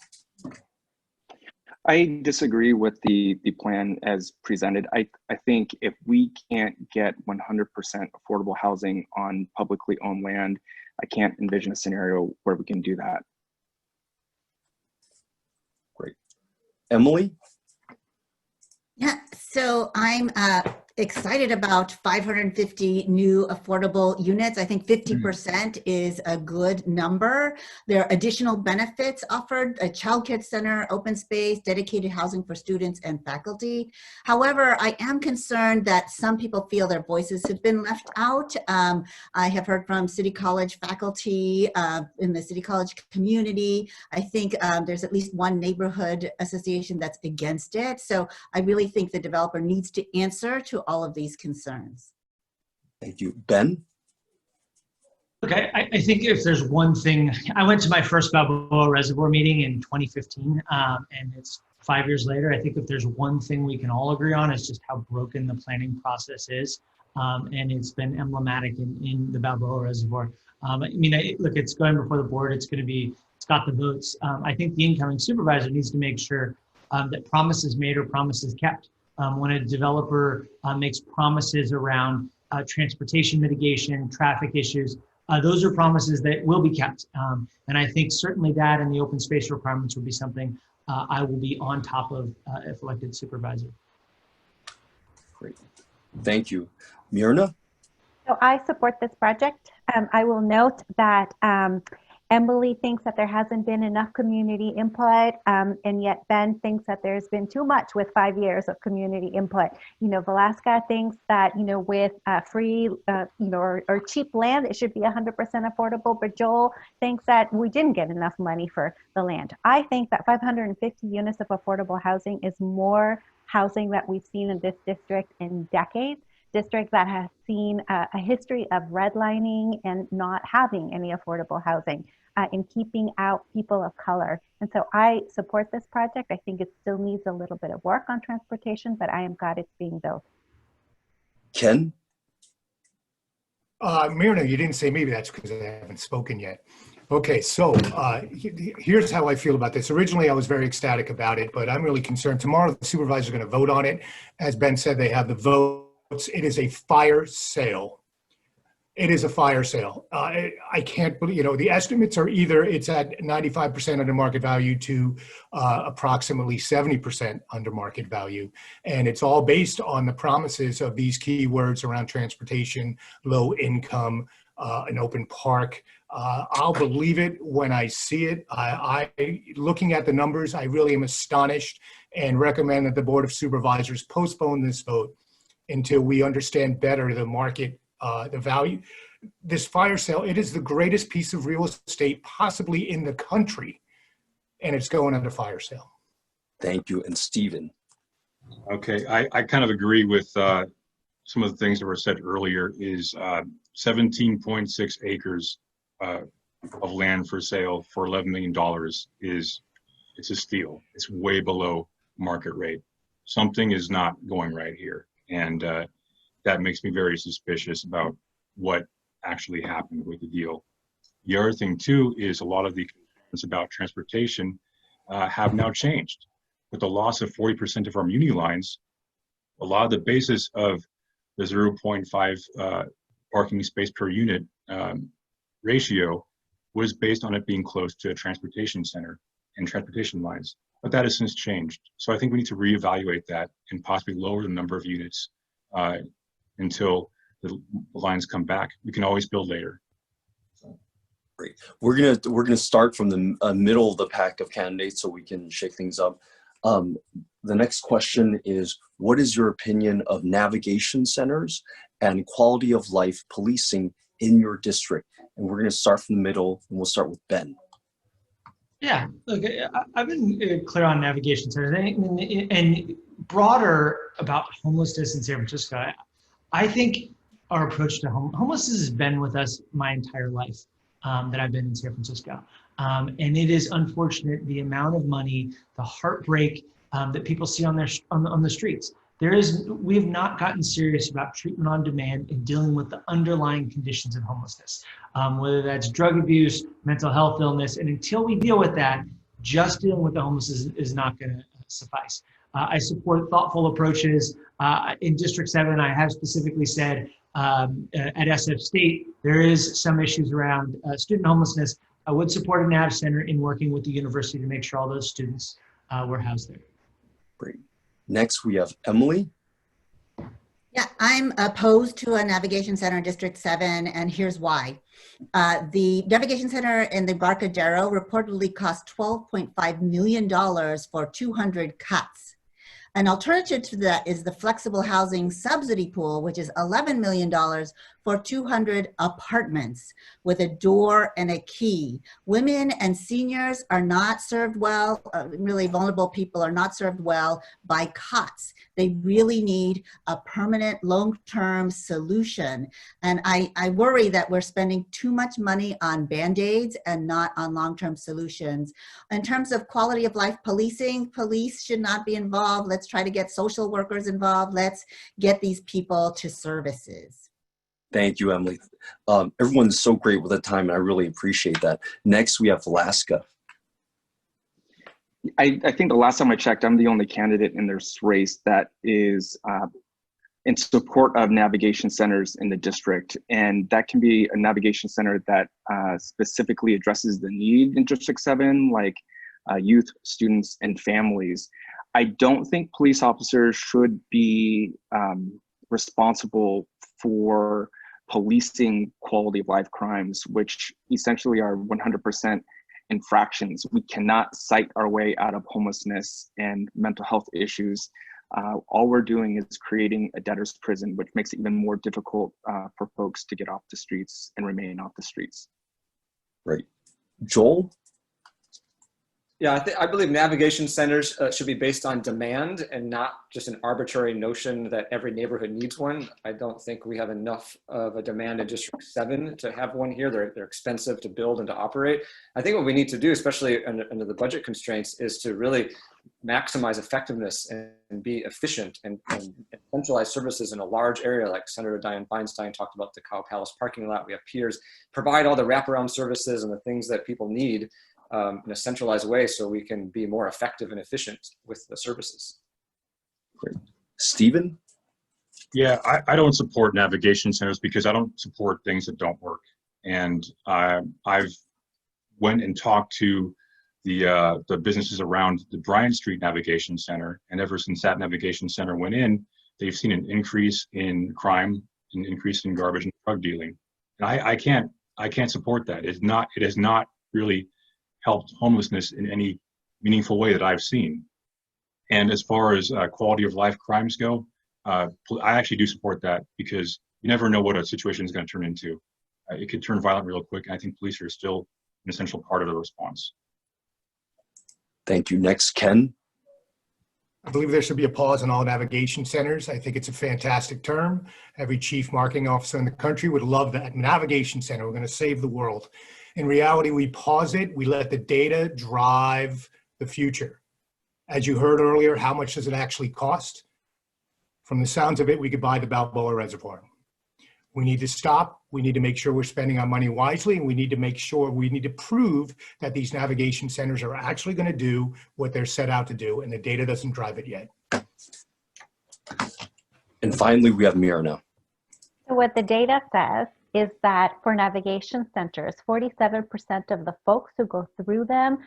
I disagree with the plan as presented. I think if we can't get 100% affordable housing on publicly owned land, I can't envision a scenario where we can do that. Great. Emily? Yeah, so I'm excited about 550 new affordable units. I think 50% is a good number. There are additional benefits offered: a childcare center, open space, dedicated housing for students and faculty. However, I am concerned that some people feel their voices have been left out. I have heard from City College faculty in the City College community. I think there's at least one neighborhood association that's against it. So I really think the developer needs to answer to all of these concerns. Thank you. Ben? Okay, I think if there's one thing, I went to my first Balboa Reservoir meeting in 2015, and it's 5 years later. I think if there's one thing we can all agree on, it's just how broken the planning process is, and it's been emblematic in the Balboa Reservoir. I mean, look, it's going before the board. It's got the votes. I think the incoming supervisor needs to make sure that promises made are promises kept. When a developer makes promises around transportation mitigation, traffic issues, those are promises that will be kept. And I think certainly that and the open space requirements would be something I will be on top of if elected supervisor. Great. Thank you. Myrna? So I support this project. I will note that Emily thinks that there hasn't been enough community input, and yet Ben thinks that there's been too much with 5 years of community input. You know, Vilaska thinks that, you know, with free, or cheap land, it should be 100% affordable, but Joel thinks that we didn't get enough money for the land. I think that 550 units of affordable housing is more housing that we've seen in this district in decades. District that has seen a history of redlining and not having any affordable housing, and keeping out people of color. And so I support this project. I think it still needs a little bit of work on transportation, but I am glad it's being built. Ken? Myrna, you didn't say maybe that's because I haven't spoken yet. Okay, so here's how I feel about this. Originally, I was very ecstatic about it, but I'm really concerned. Tomorrow, the supervisor is going to vote on it. As Ben said, they have the vote. It is a fire sale. It is a fire sale. I can't believe, you know, the estimates are either it's at 95% under market value to approximately 70% under market value. And it's all based on the promises of these key words around transportation, low income, an open park. I'll believe it when I see it. Looking at the numbers, I really am astonished and recommend that the Board of Supervisors postpone this vote until we understand better the market, the value. This fire sale, it is the greatest piece of real estate possibly in the country, and it's going under fire sale. Thank you. And Stephen? Okay, I kind of agree with some of the things that were said earlier. Is 17.6 acres of land for sale for $11 million it's a steal. It's way below market rate. Something is not going right here. And that makes me very suspicious about what actually happened with the deal. The other thing too is a lot of the concerns about transportation have now changed. With the loss of 40% of our muni lines, a lot of the basis of the 0.5 parking space per unit ratio was based on it being close to a transportation center and transportation lines. But that has since changed. So I think we need to reevaluate that and possibly lower the number of units until the lines come back. We can always build later. Great. We're gonna start from the middle of the pack of candidates so we can shake things up. The next question is, what is your opinion of navigation centers and quality of life policing in your district? And we're gonna start from the middle, and we'll start with Ben. Yeah, look, I've been clear on navigation centers and broader about homelessness in San Francisco. I think our approach to homelessness has been with us my entire life that I've been in San Francisco. And it is unfortunate the amount of money, the heartbreak that people see on the streets. We have not gotten serious about treatment on demand and dealing with the underlying conditions of homelessness, whether that's drug abuse, mental health illness. And until we deal with that, just dealing with the homeless is not going to suffice. I support thoughtful approaches. In District 7, I have specifically said at SF State, there is some issues around student homelessness. I would support a NAV center in working with the university to make sure all those students were housed there. Great. Next, we have Emily. Yeah, I'm opposed to a navigation center in District 7, and here's why. The navigation center in the Barcadero reportedly cost $12.5 million for 200 cuts. An alternative to that is the flexible housing subsidy pool, which is $11 million for 200 apartments with a door and a key. Women and seniors are not served well, really vulnerable people are not served well by cuts. They really need a permanent long-term solution. And I worry that we're spending too much money on Band-Aids and not on long-term solutions. In terms of quality of life policing, police should not be involved. Let's try to get social workers involved. Let's get these people to services. Thank you, Emily. Everyone's so great with the time, and I really appreciate that. Next, we have Vilaska. I think the last time I checked, I'm the only candidate in this race that is in support of navigation centers in the district. And that can be a navigation center that specifically addresses the need in District 7, like youth, students, and families. I don't think police officers should be responsible for policing quality of life crimes, which essentially are 100% infractions. We cannot cite our way out of homelessness and mental health issues. All we're doing is creating a debtor's prison, which makes it even more difficult for folks to get off the streets and remain off the streets. Right. Joel? Yeah, I believe navigation centers should be based on demand and not just an arbitrary notion that every neighborhood needs one. I don't think we have enough of a demand in District 7 to have one here. They're expensive to build and to operate. I think what we need to do, especially under the budget constraints, is to really maximize effectiveness and be efficient and centralize services in a large area, like Senator Dianne Feinstein talked about the Cow Palace parking lot. We have piers, provide all the wraparound services and the things that people need in a centralized way so we can be more effective and efficient with the services. Great. Stephen? Yeah, I don't support navigation centers because I don't support things that don't work. And I've went and talked to the businesses around the Bryant Street Navigation Center, and ever since that navigation center went in, they've seen an increase in crime, an increase in garbage and drug dealing. And I can't support that. It has not really helped homelessness in any meaningful way that I've seen. And as far as quality of life crimes go, I actually do support that because you never know what a situation is going to turn into. It could turn violent real quick, and I think police are still an essential part of the response. Thank you. Next, Ken. I believe there should be a pause on all navigation centers. I think it's a fantastic term. Every chief marketing officer in the country would love that. Navigation center, we're going to save the world. In reality, we pause it. We let the data drive the future. As you heard earlier, how much does it actually cost? From the sounds of it, we could buy the Balboa Reservoir. We need to stop. We need to make sure we're spending our money wisely, and we need to prove that these navigation centers are actually going to do what they're set out to do, and the data doesn't drive it yet. And finally, we have Myrna. So what the data says is that for navigation centers, 47% of the folks who go through them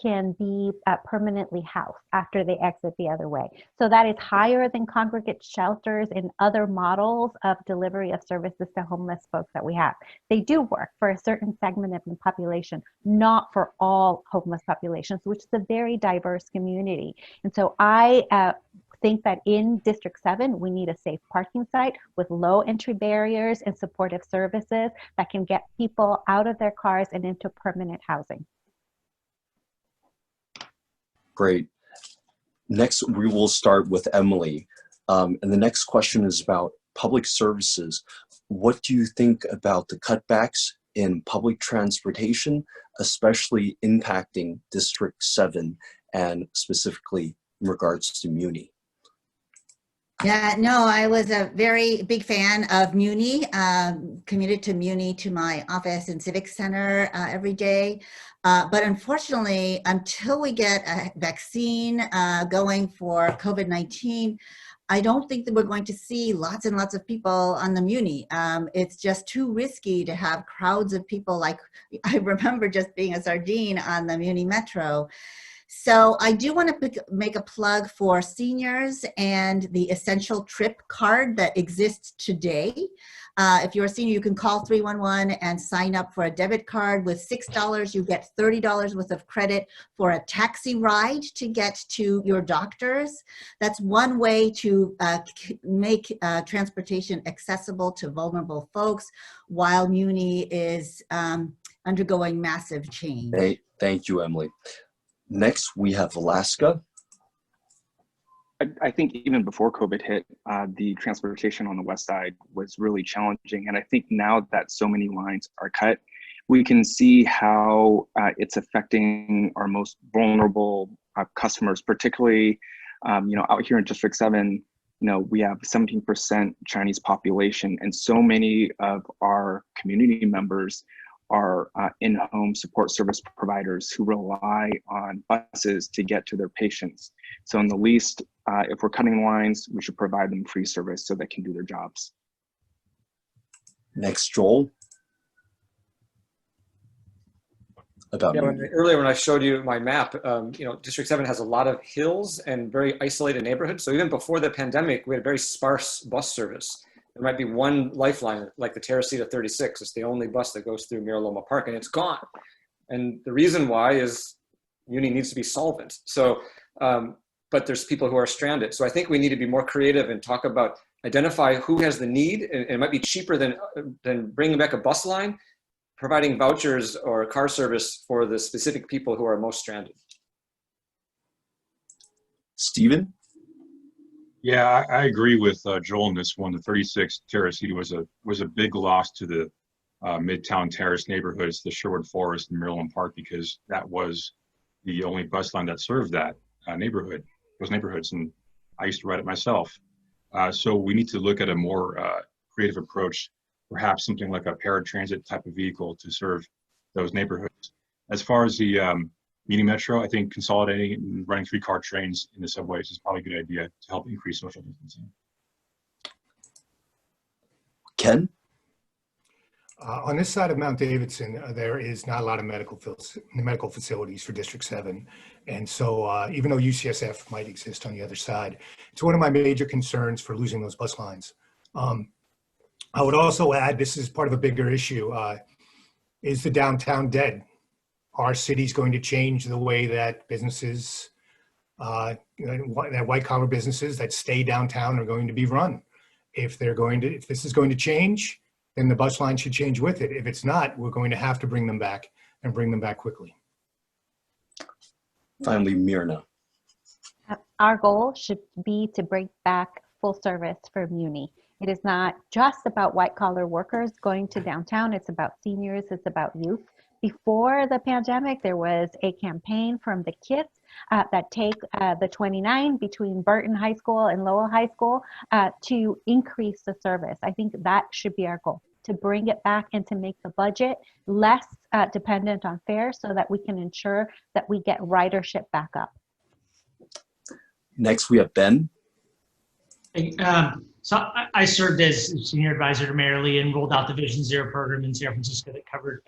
can be permanently housed after they exit the other way. So that is higher than congregate shelters and other models of delivery of services to homeless folks that we have. They do work for a certain segment of the population, not for all homeless populations, which is a very diverse community. And so I think that in District 7, we need a safe parking site with low entry barriers and supportive services that can get people out of their cars and into permanent housing. Great. Next, we will start with Emily. And the next question is about public services. What do you think about the cutbacks in public transportation, especially impacting District 7 and specifically in regards to Muni? Yeah, no, I was a very big fan of Muni, commuted to Muni to my office and Civic Center every day. But unfortunately, until we get a vaccine going for COVID-19, I don't think that we're going to see lots and lots of people on the Muni. It's just too risky to have crowds of people. Like, I remember just being a sardine on the Muni Metro. So I do want to make a plug for seniors and the essential trip card that exists today. If you're a senior, you can call 311 and sign up for a debit card. With $6, you get $30 worth of credit for a taxi ride to get to your doctors. That's one way to make transportation accessible to vulnerable folks while Muni is undergoing massive change. Thank you, Emily. Next, we have Vilaska. I think even before COVID hit, the transportation on the west side was really challenging. And I think now that so many lines are cut, we can see how it's affecting our most vulnerable customers, particularly, out here in District 7, we have 17% Chinese population, and so many of our community members are in-home support service providers who rely on buses to get to their patients. So in the least, if we're cutting lines, we should provide them free service so they can do their jobs. Next, Joel. Earlier when I showed you my map, District 7 has a lot of hills and very isolated neighborhoods. So even before the pandemic, we had very sparse bus service. There might be one lifeline, like the Terrace to 36. It's the only bus that goes through Miraloma Park, and it's gone. And the reason why is Muni needs to be solvent. So, but there's people who are stranded. So I think we need to be more creative and talk about, identify who has the need, and it might be cheaper than bringing back a bus line, providing vouchers or car service for the specific people who are most stranded. Stephen? Yeah, I agree with Joel on this one. The 36 Terrace was a big loss to the Midtown Terrace neighborhoods, the Sherwood Forest and Miraloma Park, because that was the only bus line that served that those neighborhoods, and I used to ride it myself. So we need to look at a more creative approach, perhaps something like a paratransit type of vehicle to serve those neighborhoods. As far as the Muni Metro, I think consolidating and running 3-car trains in the subways is probably a good idea to help increase social distancing. Ken? On this side of Mount Davidson, there is not a lot of medical facilities for District 7. And so even though UCSF might exist on the other side, it's one of my major concerns for losing those bus lines. I would also add, this is part of a bigger issue, is the downtown dead? Our city's going to change the way that businesses, that white collar businesses that stay downtown are going to be run. If this is going to change, then the bus line should change with it. If it's not, we're going to have to bring them back and bring them back quickly. Finally, Myrna. Our goal should be to bring back full service for Muni. It is not just about white collar workers going to downtown. It's about seniors. It's about youth. Before the pandemic, there was a campaign from the kids that take the 29 between Burton High School and Lowell High School to increase the service. I think that should be our goal, to bring it back and to make the budget less dependent on fares so that we can ensure that we get ridership back up. Next, we have Ben. So I served as senior advisor to Mayor Lee and rolled out the Vision Zero program in San Francisco that covered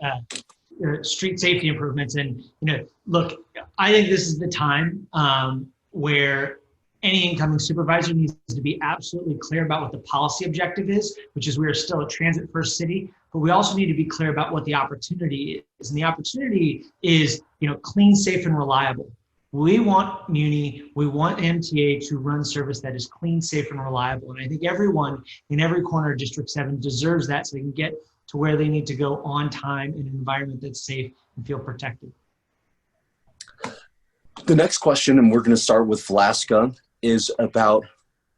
street safety improvements. And, look, I think this is the time where any incoming supervisor needs to be absolutely clear about what the policy objective is, which is we are still a transit first city, but we also need to be clear about what the opportunity is. And the opportunity is, clean, safe, and reliable. We want Muni, we want MTA to run service that is clean, safe, and reliable. And I think everyone in every corner of District 7 deserves that so they can get to where they need to go on time in an environment that's safe and feel protected. The next question, and we're going to start with Vilaska, is about,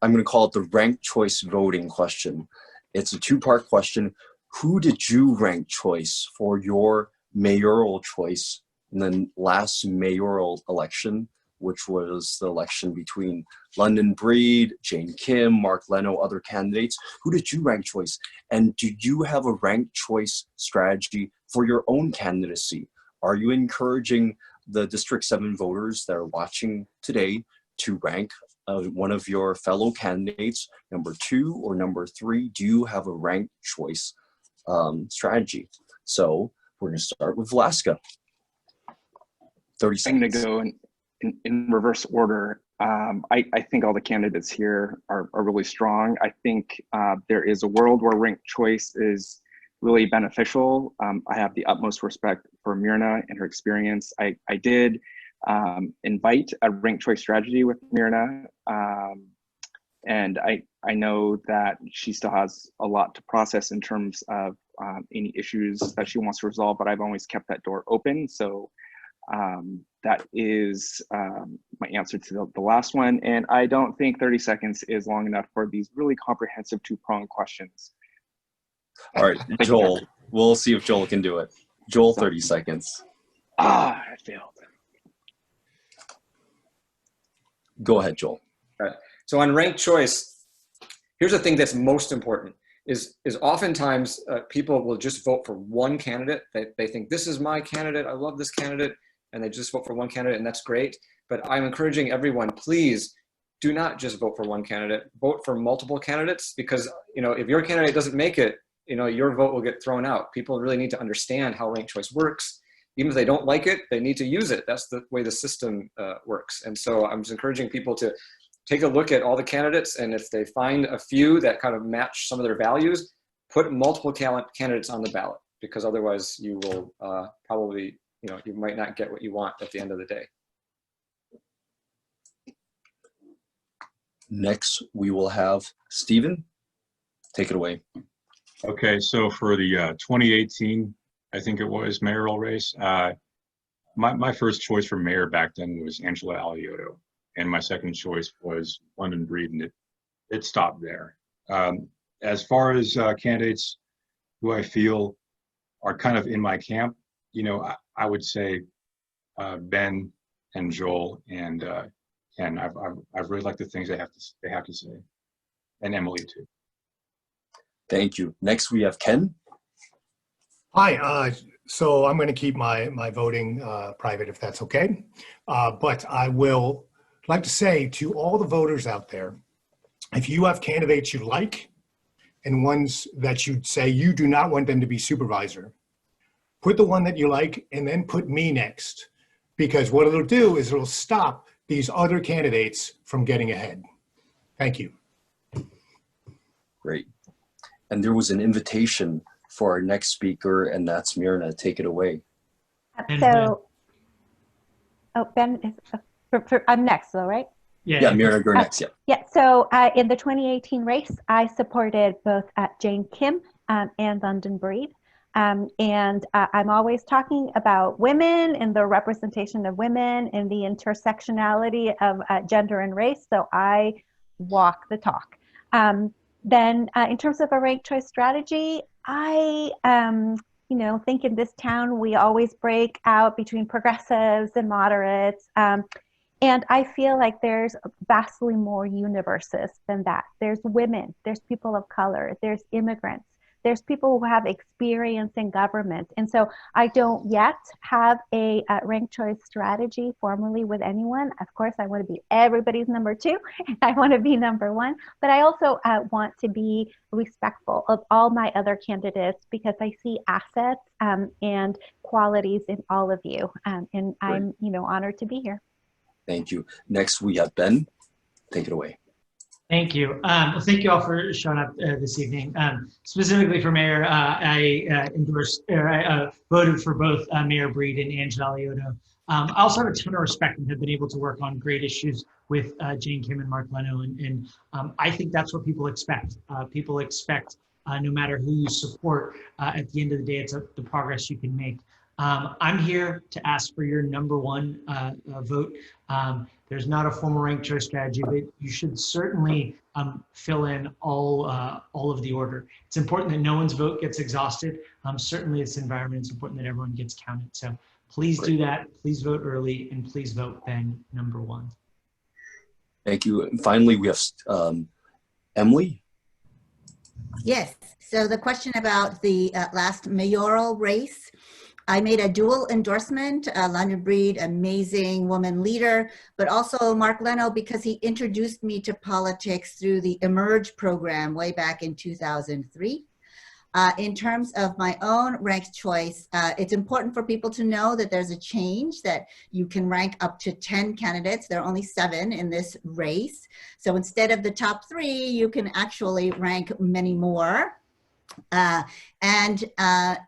I'm going to call it the ranked choice voting question. It's a 2-part question. Who did you rank choice for your mayoral choice in the last mayoral election which was the election between London Breed, Jane Kim, Mark Leno, other candidates. Who did you rank choice? And do you have a ranked choice strategy for your own candidacy? Are you encouraging the District 7 voters that are watching today to rank one of your fellow candidates, number 2 or number 3? Do you have a ranked choice strategy? So we're going to start with Vilaska. 30 seconds. I'm going to go in reverse order. I think all the candidates here are really strong. I think there is a world where ranked choice is really beneficial. I have the utmost respect for Myrna and her experience. I did invite a ranked choice strategy with Myrna. And I know that she still has a lot to process in terms of any issues that she wants to resolve, but I've always kept that door open. So that is my answer to the last one. And I don't think 30 seconds is long enough for these really comprehensive two-pronged questions. All right, Joel, we'll see if Joel can do it. Joel, 30 seconds. I failed. Go ahead, Joel. All right. So on ranked choice, here's the thing that's most important is oftentimes people will just vote for one candidate. They think this is my candidate. I love this candidate. And they just vote for one candidate, and that's great. But I'm encouraging everyone, please do not just vote for one candidate. Vote for multiple candidates, because if your candidate doesn't make it, your vote will get thrown out. People really need to understand how ranked choice works. Even if they don't like it, they need to use it. That's the way the system works. And so I'm just encouraging people to take a look at all the candidates, and if they find a few that kind of match some of their values, put multiple candidates on the ballot, because otherwise you will probably, you might not get what you want at the end of the day. Next, we will have Stephen. Take it away. Okay, so for the 2018, I think it was, mayoral race, my first choice for mayor back then was Angela Alioto, and my second choice was London Breed, and it stopped there. As far as candidates who I feel are kind of in my camp, I would say Ben and Joel and Ken. I've really liked the things they have to say, and Emily too. Thank you. Next, we have Ken. Hi. So I'm going to keep my voting private, if that's okay. But I will like to say to all the voters out there, if you have candidates you like and ones that you'd say you do not want them to be supervisor, put the one that you like and then put me next, because what it'll do is it'll stop these other candidates from getting ahead. Thank you. Great. And there was an invitation for our next speaker, and that's Myrna. Take it away. So, Ben is, I'm next though, right? Yeah, Myrna, go next, yeah. Yeah, so in the 2018 race, I supported both Jane Kim and London Breed. And I'm always talking about women and the representation of women and the intersectionality of gender and race. So I walk the talk. Then in terms of a ranked choice strategy, I think in this town, we always break out between progressives and moderates. And I feel like there's vastly more universes than that. There's women, there's people of color, there's immigrants. There's people who have experience in government. And so I don't yet have a ranked choice strategy formally with anyone. Of course, I want to be everybody's number 2, and I want to be number 1. But I also want to be respectful of all my other candidates, because I see assets and qualities in all of you. And I'm honored to be here. Thank you. Next, we have Ben. Take it away. Thank you. Well, thank you all for showing up this evening. Specifically for mayor, I voted for both Mayor Breed and Angela Alioto. I also have a ton of respect and have been able to work on great issues with Jane Kim and Mark Leno. And I think that's what people expect. People expect, no matter who you support, at the end of the day, it's the progress you can make. I'm here to ask for your number 1 vote. There's not a formal ranked choice strategy, but you should certainly fill in all of the order. It's important that no one's vote gets exhausted. Certainly, it's environment. It's important that everyone gets counted. So Please Great. do that. Please vote early, and please vote Ben number 1. Thank you. And finally, we have Emily. Yes. So the question about the last mayoral race, I made a dual endorsement, London Breed, amazing woman leader, but also Mark Leno because he introduced me to politics through the Emerge program way back in 2003. In terms of my own ranked choice, it's important for people to know that there's a change that you can rank up to 10 candidates. There are only 7 in this race. So instead of the top 3, you can actually rank many more. I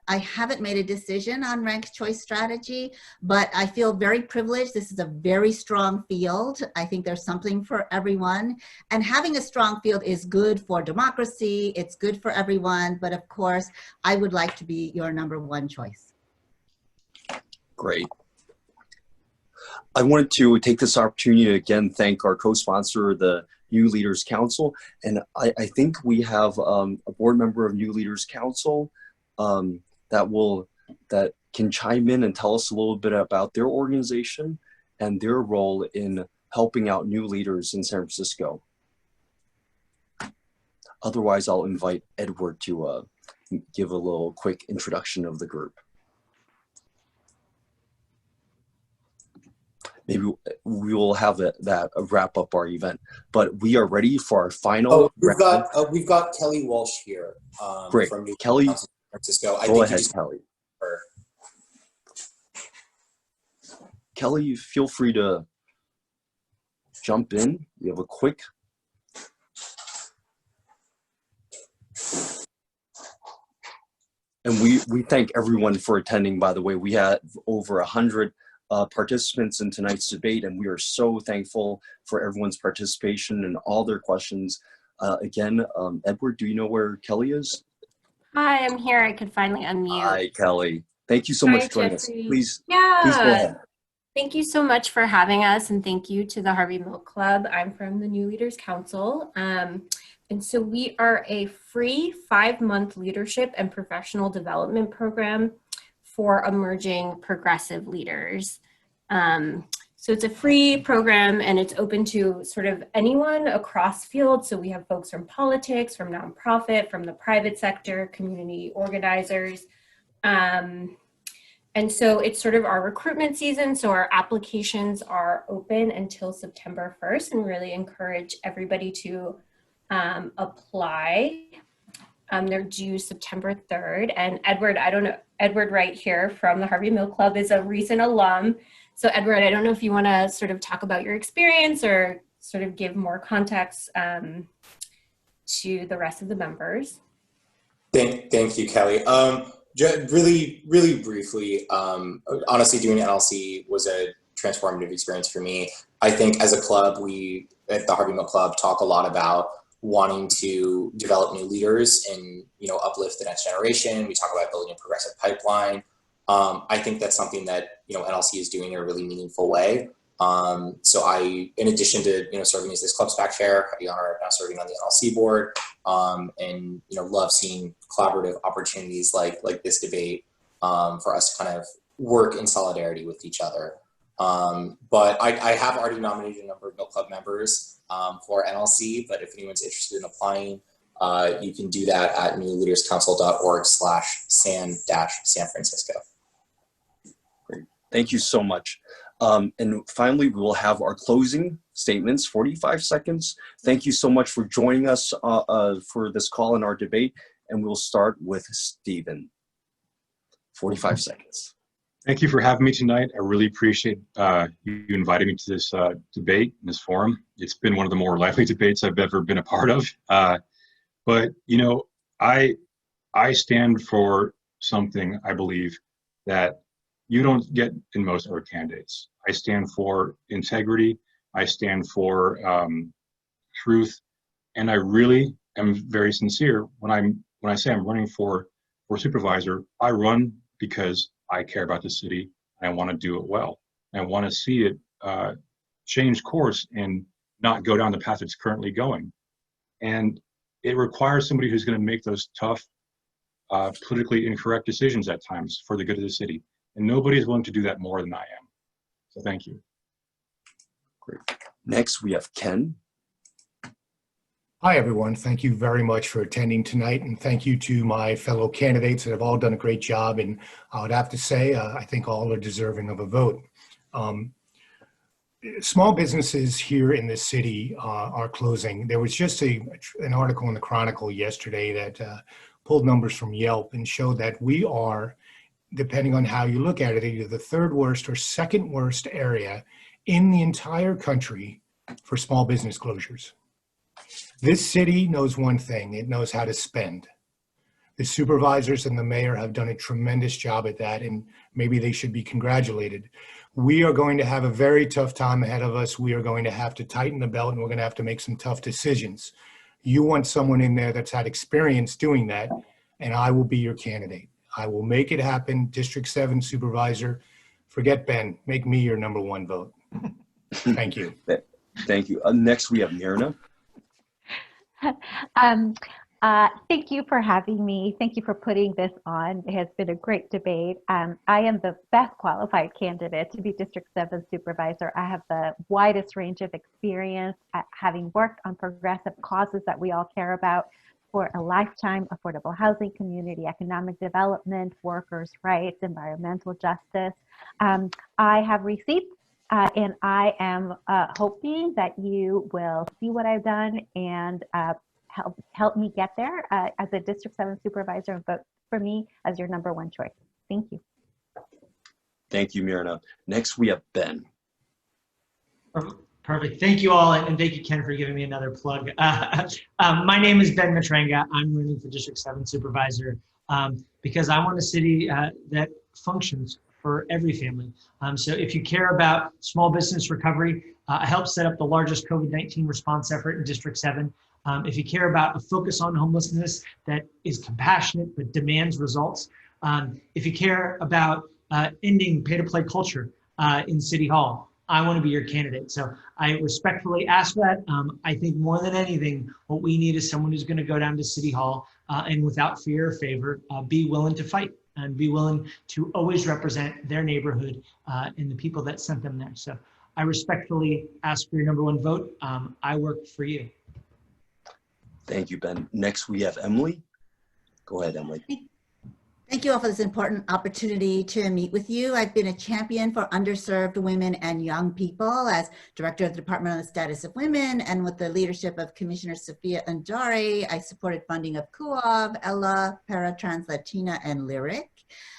haven't made a decision on ranked choice strategy, but I feel very privileged. This is a very strong field. I think there's something for everyone. And having a strong field is good for democracy. It's good for everyone. But of course, I would like to be your number 1 choice. Great. I wanted to take this opportunity to again thank our co-sponsor, the New Leaders Council, and I think we have a board member of New Leaders Council that can chime in and tell us a little bit about their organization and their role in helping out new leaders in San Francisco. Otherwise, I'll invite Edward to give a little quick introduction of the group. Maybe we will have that wrap up our event, but we are ready for our final. Oh, we've got Kelly Walsh here. Great, from New Kelly. San Francisco. Go ahead, Kelly. Her. Kelly, feel free to jump in. You have a quick. And we thank everyone for attending. By the way, we had over 100 participants in tonight's debate, and we are so thankful for everyone's participation and all their questions. Again, Edward, do you know where Kelly is? Hi, I'm here. I could finally unmute. Hi, Kelly. Thank you so much for joining us. Please go ahead. Thank you so much for having us, and thank you to the Harvey Milk Club. I'm from the New Leaders Council. And so we are a free 5-month leadership and professional development program for emerging progressive leaders. So it's a free program, and it's open to sort of anyone across fields. So we have folks from politics, from nonprofit, from the private sector, community organizers. And so it's sort of our recruitment season. So our applications are open until September 1st, and really encourage everybody to apply. They're due September 3rd. And Edward, I don't know, Edward right here from the Harvey Milk Club is a recent alum. So Edward, I don't know if you want to sort of talk about your experience or sort of give more context to the rest of the members. Thank you, Kelly. Really briefly, honestly, doing NLC was a transformative experience for me. I think as a club, we at the Harvey Milk Club talk a lot about wanting to develop new leaders and, you know, uplift the next generation. We talk about building a progressive pipeline. I think that's something that, you know, NLC is doing in a really meaningful way. So I, in addition to, you know, serving as this club's back chair, have the honor of now serving on the NLC board, and, you know, love seeing collaborative opportunities like this debate, for us to kind of work in solidarity with each other. But I have already nominated a number of Milk Club members for NLC, but if anyone's interested in applying, you can do that at newleaderscouncil.org/San Francisco. Great. Thank you so much. And finally, we will have our closing statements, 45 seconds. Thank you so much for joining us for this call and our debate. And we'll start with Stephen. 45 seconds. Thank you for having me tonight. I really appreciate you inviting me to this debate, this forum. It's been one of the more lively debates I've ever been a part of. But, you know, I stand for something, I believe, that you don't get in most other candidates. I stand for integrity. I stand for truth. And I really am very sincere when I say I'm running for supervisor. I run because I care about the city, and I want to do it well. And I want to see it change course and not go down the path it's currently going. And it requires somebody who's going to make those tough, politically incorrect decisions at times for the good of the city. And nobody is willing to do that more than I am. So thank you. Great. Next, we have Ken. Hi, everyone. Thank you very much for attending tonight, and thank you to my fellow candidates that have all done a great job. And I would have to say, I think all are deserving of a vote. Small businesses here in the city are closing. There was just an article in the Chronicle yesterday that pulled numbers from Yelp and showed that we are, depending on how you look at it, either the third worst or second worst area in the entire country for small business closures. This city knows one thing: it knows how to spend. The supervisors and the mayor have done a tremendous job at that, and maybe they should be congratulated. We are going to have a very tough time ahead of us. We are going to have to tighten the belt, and we're going to have to make some tough decisions. You want someone in there that's had experience doing that, and I will be your candidate. I will make it happen. District 7 supervisor, forget Ben, make me your #1 vote. Thank you. Thank you. Next, we have Myrna. Thank you for having me. Thank you for putting this on. It has been a great debate. I am the best qualified candidate to be District 7 supervisor. I have the widest range of experience at having worked on progressive causes that we all care about for a lifetime: affordable housing, community economic development, workers' rights, environmental justice. I have receipts, and I am hoping that you will see what I've done and help me get there as a District 7 supervisor, and vote for me as your #1 choice. Thank you. Thank you, Myrna. Next, we have Ben. Perfect. Thank you all, and thank you, Ken, for giving me another plug. My name is Ben Matranga. I'm running for District 7 supervisor because I want a city that functions for every family. So if you care about small business recovery, I helped set up the largest COVID-19 response effort in District 7. If you care about a focus on homelessness that is compassionate but demands results, if you care about ending pay-to-play culture in City Hall, I want to be your candidate. So I respectfully ask that. I think more than anything, what we need is someone who's going to go down to City Hall and without fear or favor, be willing to fight and be willing to always represent their neighborhood and the people that sent them there. So I respectfully ask for your #1 vote. I work for you. Thank you, Ben. Next, we have Emily. Go ahead, Emily. Thank you all for this important opportunity to meet with you. I've been a champion for underserved women and young people as director of the Department on the Status of Women, and with the leadership of Commissioner Sophia Andare, I supported funding of CUAV, Ella, Paratrans Latina, and Lyric.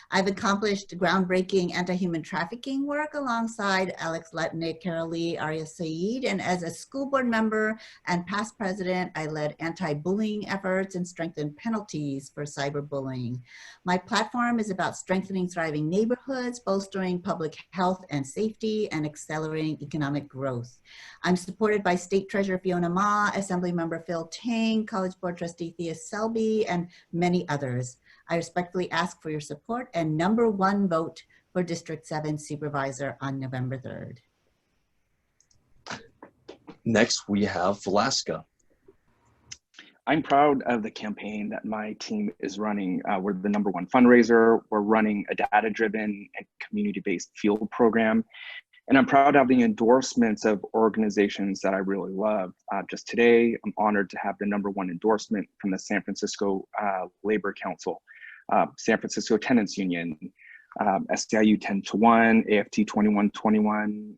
I've accomplished groundbreaking anti-human trafficking work alongside Alex Letnick, Carol Lee, Arya Saeed, and as a school board member and past president, I led anti-bullying efforts and strengthened penalties for cyberbullying. My platform is about strengthening thriving neighborhoods, bolstering public health and safety, and accelerating economic growth. I'm supported by State Treasurer Fiona Ma, Assembly Member Phil Tang, College Board Trustee Thea Selby, and many others. I respectfully ask for your support and #1 vote for District 7 Supervisor on November 3rd. Next, we have Vilaska. I'm proud of the campaign that my team is running. We're the #1 fundraiser. We're running a data-driven and community-based field program. And I'm proud of the endorsements of organizations that I really love. Just today, I'm honored to have the #1 endorsement from the San Francisco Labor Council, San Francisco Tenants Union, SEIU 10-1, AFT 2121,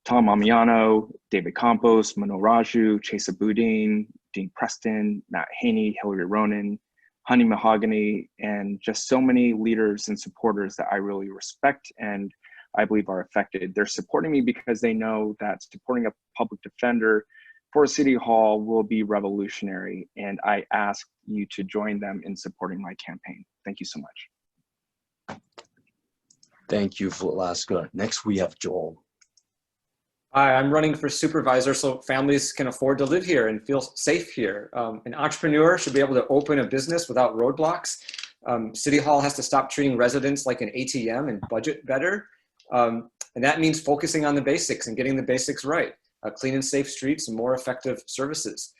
Tom Amiano, David Campos, Mano Raju, Chesa Boudin, Dean Preston, Matt Haney, Hillary Ronan, Honey Mahogany, and just so many leaders and supporters that I really respect and I believe are affected. They're supporting me because they know that supporting a public defender for City Hall will be revolutionary, and I ask you to join them in supporting my campaign. Thank you so much. Thank you, Vilaska. Next, we have Joel. Hi, I'm running for supervisor so families can afford to live here and feel safe here. An entrepreneur should be able to open a business without roadblocks. City Hall has to stop treating residents like an ATM and budget better. And that means focusing on the basics and getting the basics right. Clean and safe streets and more effective services.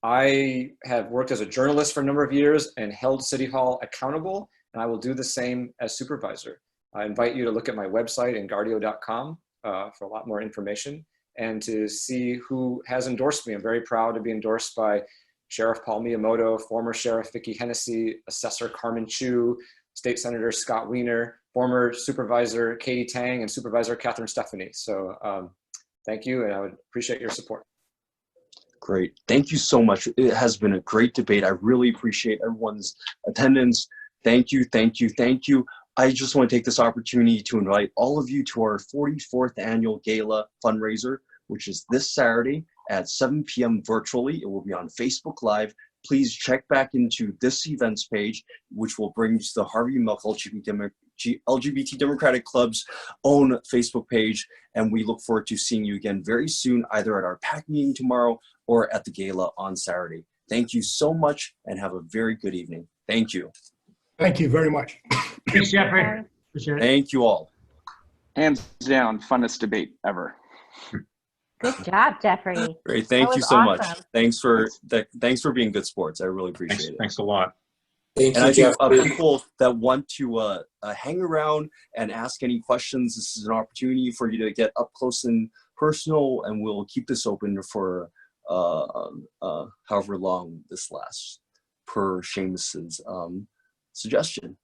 I have worked as a journalist for a number of years and held City Hall accountable and I will do the same as supervisor. I invite you to look at my website, engardio.com, for a lot more information and to see who has endorsed me. I'm very proud to be endorsed by Sheriff Paul Miyamoto, former Sheriff Vicki Hennessy, Assessor Carmen Chu, State Senator Scott Wiener, former Supervisor Katie Tang, and Supervisor Catherine Stephanie. So thank you, and I would appreciate your support. Great. Thank you so much. It has been a great debate. I really appreciate everyone's attendance. Thank you, thank you, thank you. I just want to take this opportunity to invite all of you to our 44th annual gala fundraiser, which is this Saturday at 7 p.m. virtually. It will be on Facebook Live. Please check back into this events page, which will bring you to the Harvey Milk LGBT Democratic Club's own Facebook page. And we look forward to seeing you again very soon, either at our PAC meeting tomorrow or at the gala on Saturday. Thank you so much and have a very good evening. Thank you. Thank you very much. Thanks, Jeffrey. Appreciate it. Thank you all. Hands down, funnest debate ever. Good job, Jeffrey. Great. Thank That you was so much. awesome. Thanks for being good sports. I really appreciate Thanks, it. thanks a lot. Thank And you, I think Jeffrey. people that want to hang around and ask any questions, this is an opportunity for you to get up close and personal, and we'll keep this open for however long this lasts, per Seamus's suggestion.